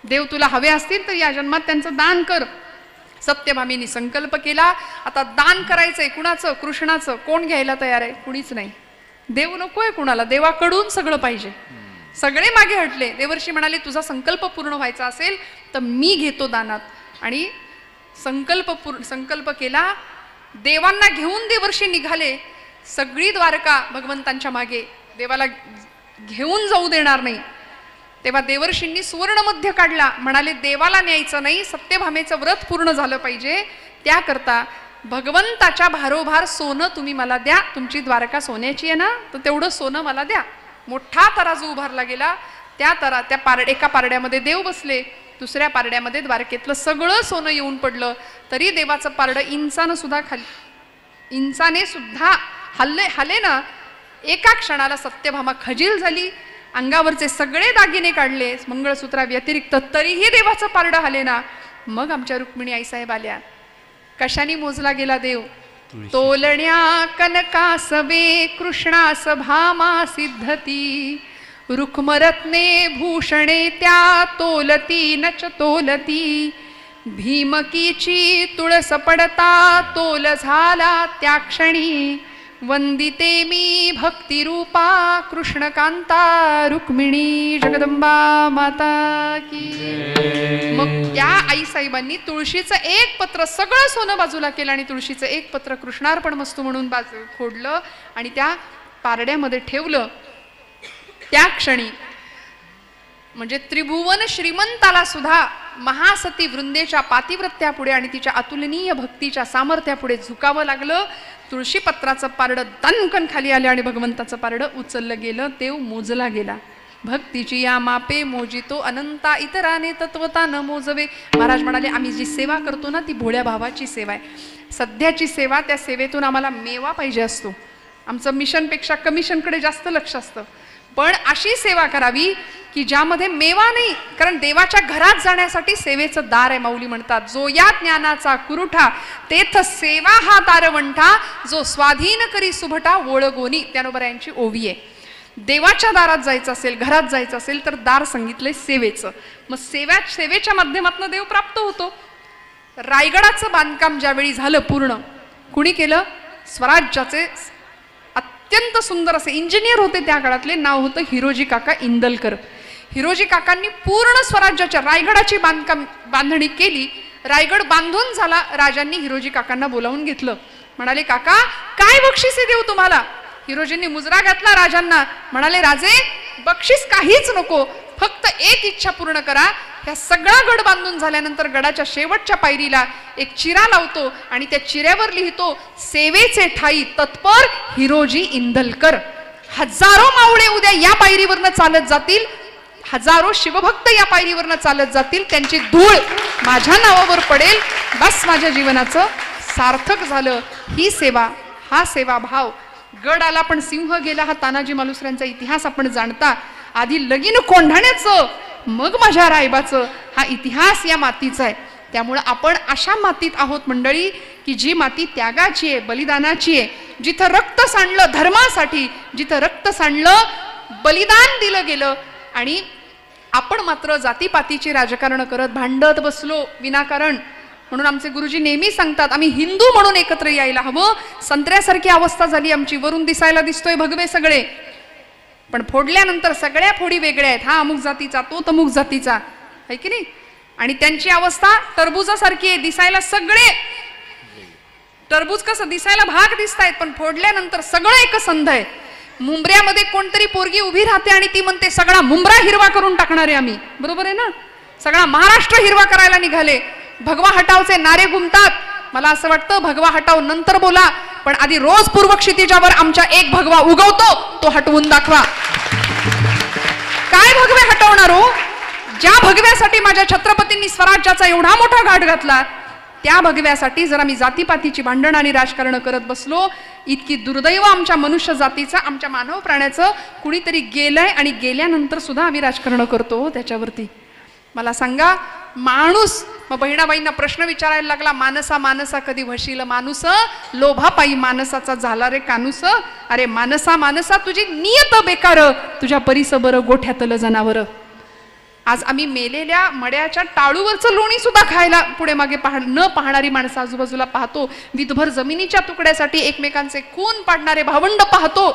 देव तुला हवे असतील तर या जन्मात त्यांचं दान कर. सत्यभामेनी संकल्प केला, आता दान करायचंय. कुणाचं? कृष्णाचं. कोण घ्यायला तयार आहे? कुणीच नाही. देव नकोय कुणाला, देवाकडून सगळं पाहिजे. सगळे मागे हटले. देवर्षी म्हणाले, तुझा संकल्प पूर्ण व्हायचा असेल तर मी घेतो दानात. आणि संकल्प केला. देवांना घेऊन देवर्षी निघाले. सगळी द्वारका भगवंतांच्या मागे. देवाला घेऊन जाऊ देणार नाही. तेव्हा देवर्षींनी सुवर्णमध्य काढला. म्हणाले देवाला न्यायचं नाही, सत्यभामेचं व्रत पूर्ण झालं पाहिजे. त्याकरता भगवंताच्या भारोभार सोनं तुम्ही मला द्या. तुमची द्वारका सोन्याची आहे ना, तर तेवढं सोनं मला द्या. मोठा तराजू उभारला गेला. एका पारड्यामध्ये देव बसले, दुसऱ्या पारड्यामध्ये द्वारकेतलं सगळं सोनं येऊन पडलं. तरी देवाचं पारडं इंचाने सुद्धा हल्ले ना. एका क्षणाला सत्यभामा खजील झाली. अंगावरचे सगळे दागिने काढले मंगळसूत्रा व्यतिरिक्त, तरीही देवाचं पारडं हले ना. मग आमच्या रुक्मिणी आईसाहेब आल्या. कशाने मोजला गेला देव? तोलण्या कनकासवे कृष्णास भामा सिद्धती, रुक्मरत्ने भूषणे त्या तोलती नच तोलती, भीमकीची तुळस पडता तोल झाला त्या क्षणी, वंदिते मी भक्तिरूपा कृष्णकांता रुक्मिणी जगदंबा माता की. मग त्या आईसाहेबांनी तुळशीचं एक पत्र, सगळं सोनं बाजूला केलं आणि तुळशीचं एक पत्र कृष्णार्पण मस्तू म्हणून फोडलं आणि त्या पारड्यामध्ये ठेवलं. त्या क्षणी म्हणजे त्रिभुवन श्रीमंताला सुद्धा महासती वृंदेच्या पातिव्रत्यापुढे आणि तिच्या अतुलनीय भक्तीच्या सामर्थ्यापुढे झुकावं लागलं. तुळशी पत्राचं पारडं दणकन खाली आले आणि भगवंताचं पारडं उचललं गेलं. देव मोजला गेला. भक्तीची या मापे मोजितो अनंता, इतराने तत्वता न मोजवे. महाराज म्हणाले आम्ही जी सेवा करतो ना ती भोळ्या भावाची सेवा आहे. सध्याची सेवा, त्या सेवेतून आम्हाला मेवा पाहिजे असतो. आमचं मिशनपेक्षा कमिशनकडे जास्त लक्ष असतं. पण अशी सेवा करावी की ज्यामध्ये मेवा नाही. कारण देवाच्या घरात जाण्यासाठी सेवेचं दार आहे. माऊली म्हणतात जो या ज्ञानाचा कुरुठा, तेथ सेवा हा दारवंठा, जो स्वाधीन करी सुभटा ओळगोनी. त्यानंतर यांची ओवी आहे. देवाच्या दारात जायचं असेल, घरात जायचं असेल तर दार सांगितलंय सेवेचं. मग सेवेच्या माध्यमातून देव प्राप्त होतो. रायगडाचं बांधकाम ज्यावेळी झालं पूर्ण, कुणी केलं? स्वराज्याचे अत्यंत सुंदर असे इंजिनियर होते त्या काळातले. नाव होतं हिरोजी काका इंदलकर. हिरोजी काकांनी पूर्ण स्वराज्याच्या रायगडाची बांधणी केली. रायगड बांधून झाला. राजांनी हिरोजी काकांना बोलावून घेतलं. म्हणाले काका काय बक्षीस देऊ तुम्हाला? हिरोजींनी मुजरा घातला राजांना. म्हणाले राजे बक्षीस काहीच नको, फक्त एक इच्छा पूर्ण करा. ह्या सगळा गड बांधून झाल्यानंतर गडाच्या शेवटच्या पायरीला एक चिरा लावतो आणि त्या चिऱ्यावर लिहितो सेवेचे ठाई तत्पर हिरोजी इंदलकर. हजारो मावळे उद्या या पायरीवरनं चालत जातील, हजारो शिवभक्त या पायरीवरनं चालत जातील, त्यांची धूळ माझ्या नावावर पडेल. बस माझ्या जीवनाचं सार्थक झालं. ही सेवा, हा सेवाभाव. गड आला पण सिंह गेला, हा तानाजी मालुसऱ्यांचा इतिहास आपण जाणता. आधी लगीन कोंढाण्याचं मग माझ्या रायबाचं, हा इतिहास या मातीचा आहे. त्यामुळे आपण अशा मातीत आहोत मंडळी की जी माती त्यागाची आहे, बलिदानाची आहे. जिथं रक्त सांडलं धर्मासाठी, जिथं रक्त सांडलं बलिदान दिलं गेलं. आणि आपण मात्र जातीपातीची राजकारण करत भांडत बसलो विनाकारण. म्हणून आमचे गुरुजी नेहमी सांगतात आम्ही हिंदू म्हणून एकत्र यायला हवं. संत्र्यासारखी अवस्था झाली आमची. वरून दिसायला दिसतोय भगवे सगळे, पण फोडल्यानंतर सगळ्या फोडी वेगळ्या आहेत. हा अमुक जातीचा, तो तमुक जातीचा, आहे की नाही? आणि त्यांची अवस्था टरबुजासारखी आहे. दिसायला सगळे टरबूज कसं दिसायला भाग दिसतायत, पण फोडल्यानंतर सगळं एक संध आहे. मुंबऱ्यामध्ये कोणतरी पोरगी उभी राहते आणि ती म्हणते सगळा मुंबरा हिरवा करून टाकणारे आम्ही. बरोबर आहे ना? सगळा महाराष्ट्र हिरवा करायला निघाले. भगवा हटावचे नारे घुमतात. मला असं वाटतं भगवा हटाव नंतर बोला, पण आधी रोज पूर्व क्षितिजावर आमच्या एक भगवा उगवतो, तो हटवून दाखवा. काय भगवे हटवणार हो? ज्या भगव्यासाठी माझ्या छत्रपतींनी स्वराज्याचा एवढा मोठा घाट घातला, त्या भगव्यासाठी जर आम्ही जातीपातीची भांडण आणि राजकारण करत बसलो, इतकी दुर्दैव आमच्या मनुष्य जातीचं, आमच्या मानव प्राण्याचं. कुणीतरी गेलंय आणि गेल्यानंतर सुद्धा आम्ही राजकारण करतो त्याच्यावरती. मला सांगा माणूस, मग बहिणाबाईंना प्रश्न विचारायला लागला, मानसा मानसा कधी वशील माणूस, लोभापायी मानसाचा झाला रे कानूस. अरे मानसा मानसा तुझी नियत बेकार, तुझ्या परिस बरं गोठ्यातलं जनावर. आज आम्ही मेलेल्या मड्याच्या टाळूवरचं लोणी सुद्धा खायला पुढे मागे न पाहणारी माणसं आजूबाजूला पाहतो. विधभर जमिनीच्या तुकड्यासाठी एकमेकांचे खून पाडणारे भावंड पाहतो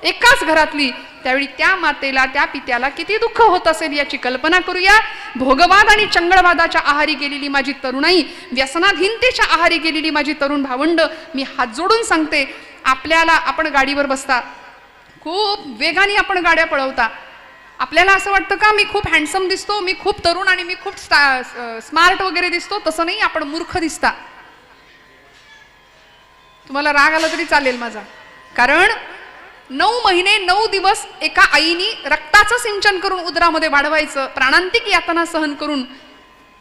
एकाच घरातली. त्यावेळी त्या मातेला, त्या पित्याला किती दुःख होत असेल याची कल्पना करूया. भोगवाद आणि चंगळवादाच्या आहारी गेलेली माझी तरुणाई, व्यसनाधीनतेच्या आहारी गेलेली माझी तरुण भावंड, मी हात जोडून सांगते आपल्याला, आपण गाडीवर बसता, खूप वेगाने आपण गाड्या पळवता. आपल्याला असं वाटतं का मी खूप हँडसम दिसतो, मी खूप तरुण आणि मी खूप स्मार्ट वगैरे दिसतो. तसं नाही, आपण मूर्ख दिसता. तुम्हाला राग आला तरी चालेल माझा, कारण 9 महिने 9 दिवस एका आईनी रक्ताचं सिंचन करून उदरामध्ये वाढवायचं, प्राणांतिक यातना सहन करून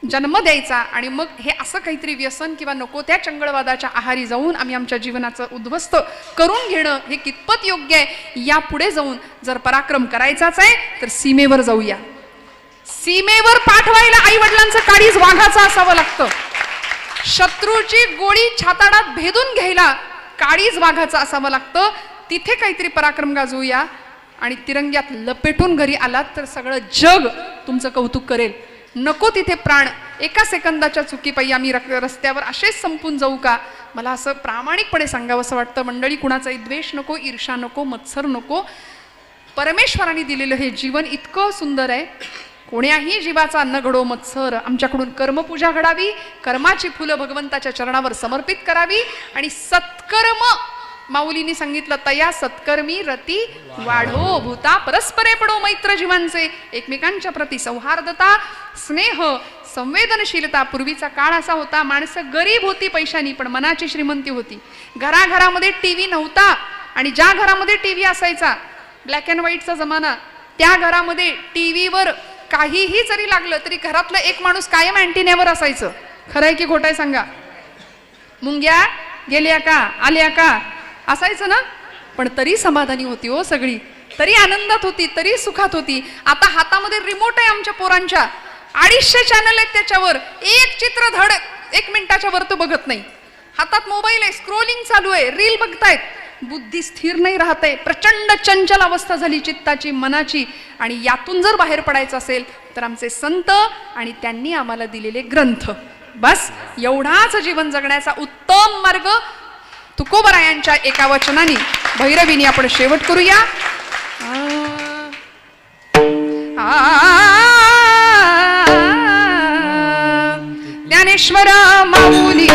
जन्म द्यायचा, आणि मग हे असं काहीतरी व्यसन किंवा नको त्या चंगळवादाच्या आहारी जाऊन आम्ही आमच्या जीवनाचं उद्ध्वस्त करून घेणं हे कितपत योग्य आहे. यापुढे जाऊन जर पराक्रम करायचाच आहे तर सीमेवर जाऊया. सीमेवर पाठवायला आई वडिलांचं काळीज वाघाचं असावं लागतं. शत्रूची गोळी छाताडात भेदून घ्यायला काळीज वाघाचं असावं लागतं. तिथे काहीतरी पराक्रम गाजवूया, आणि तिरंग्यात लपेटून घरी आलात तर सगळं जग तुमचं कौतुक करेल. नको तिथे प्राण एका सेकंदाच्या चुकीपायी आम्ही रस्त्यावर असेच संपून जाऊ का? मला असं प्रामाणिकपणे सांगावंसं वाटतं. मंडळी, कुणाचाही द्वेष नको, ईर्षा नको, मत्सर नको. परमेश्वराने दिलेलं हे जीवन इतकं सुंदर आहे. कोण्याही जीवाचा न घडो मत्सर. आमच्याकडून कर्मपूजा घडावी, कर्माची फुलं भगवंताच्या चरणावर समर्पित करावी, आणि सत्कर्म माऊलींनी सांगितलं, तया सत्कर्मी रती वाढो भूता परस्परे पडो मैत्र जीवांचे. एकमेकांच्या प्रती सौहार्दता, स्नेह, संवेदनशीलता. पूर्वीचा काळ असा होता, माणसं गरीब होती पैशानी, पण मनाची श्रीमंती होती. घराघरामध्ये टीव्ही नव्हता, आणि ज्या घरामध्ये टीव्ही असायचा, ब्लॅक अँड व्हाईटचा जमाना, त्या घरामध्ये टीव्हीवर काहीही जरी लागलं तरी घरातला एक माणूस कायम अँटिन्यावर असायचं. खरंय की खोटंय सांगा? मुंग्या गेल्या का, आल्या का असायचं ना, पण तरी समाधानी होती हो सगळी, तरी आनंदात होती, तरी सुखात होती. आता हातामध्ये रिमोट आहे आमच्या पोरांच्या, 250 चॅनल आहेत त्याच्यावर, एक चित्र धड 1 मिनिटाच्या वर तो बघत नाही. हातात मोबाईल आहे, स्क्रोलिंग चालू आहे, रील बघतायत. बुद्धी स्थिर नाही राहते. प्रचंड चंचल अवस्था झाली चित्ताची, मनाची. आणि यातून जर बाहेर पडायचं असेल तर आमचे संत आणि त्यांनी आम्हाला दिलेले ग्रंथ, बस एवढाच जीवन जगण्याचा उत्तम मार्ग तुकोबरायांच्या एका वचनाने भैरवीने आपण शेवट करूया. ज्ञानेश्वर माऊली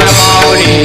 माऊली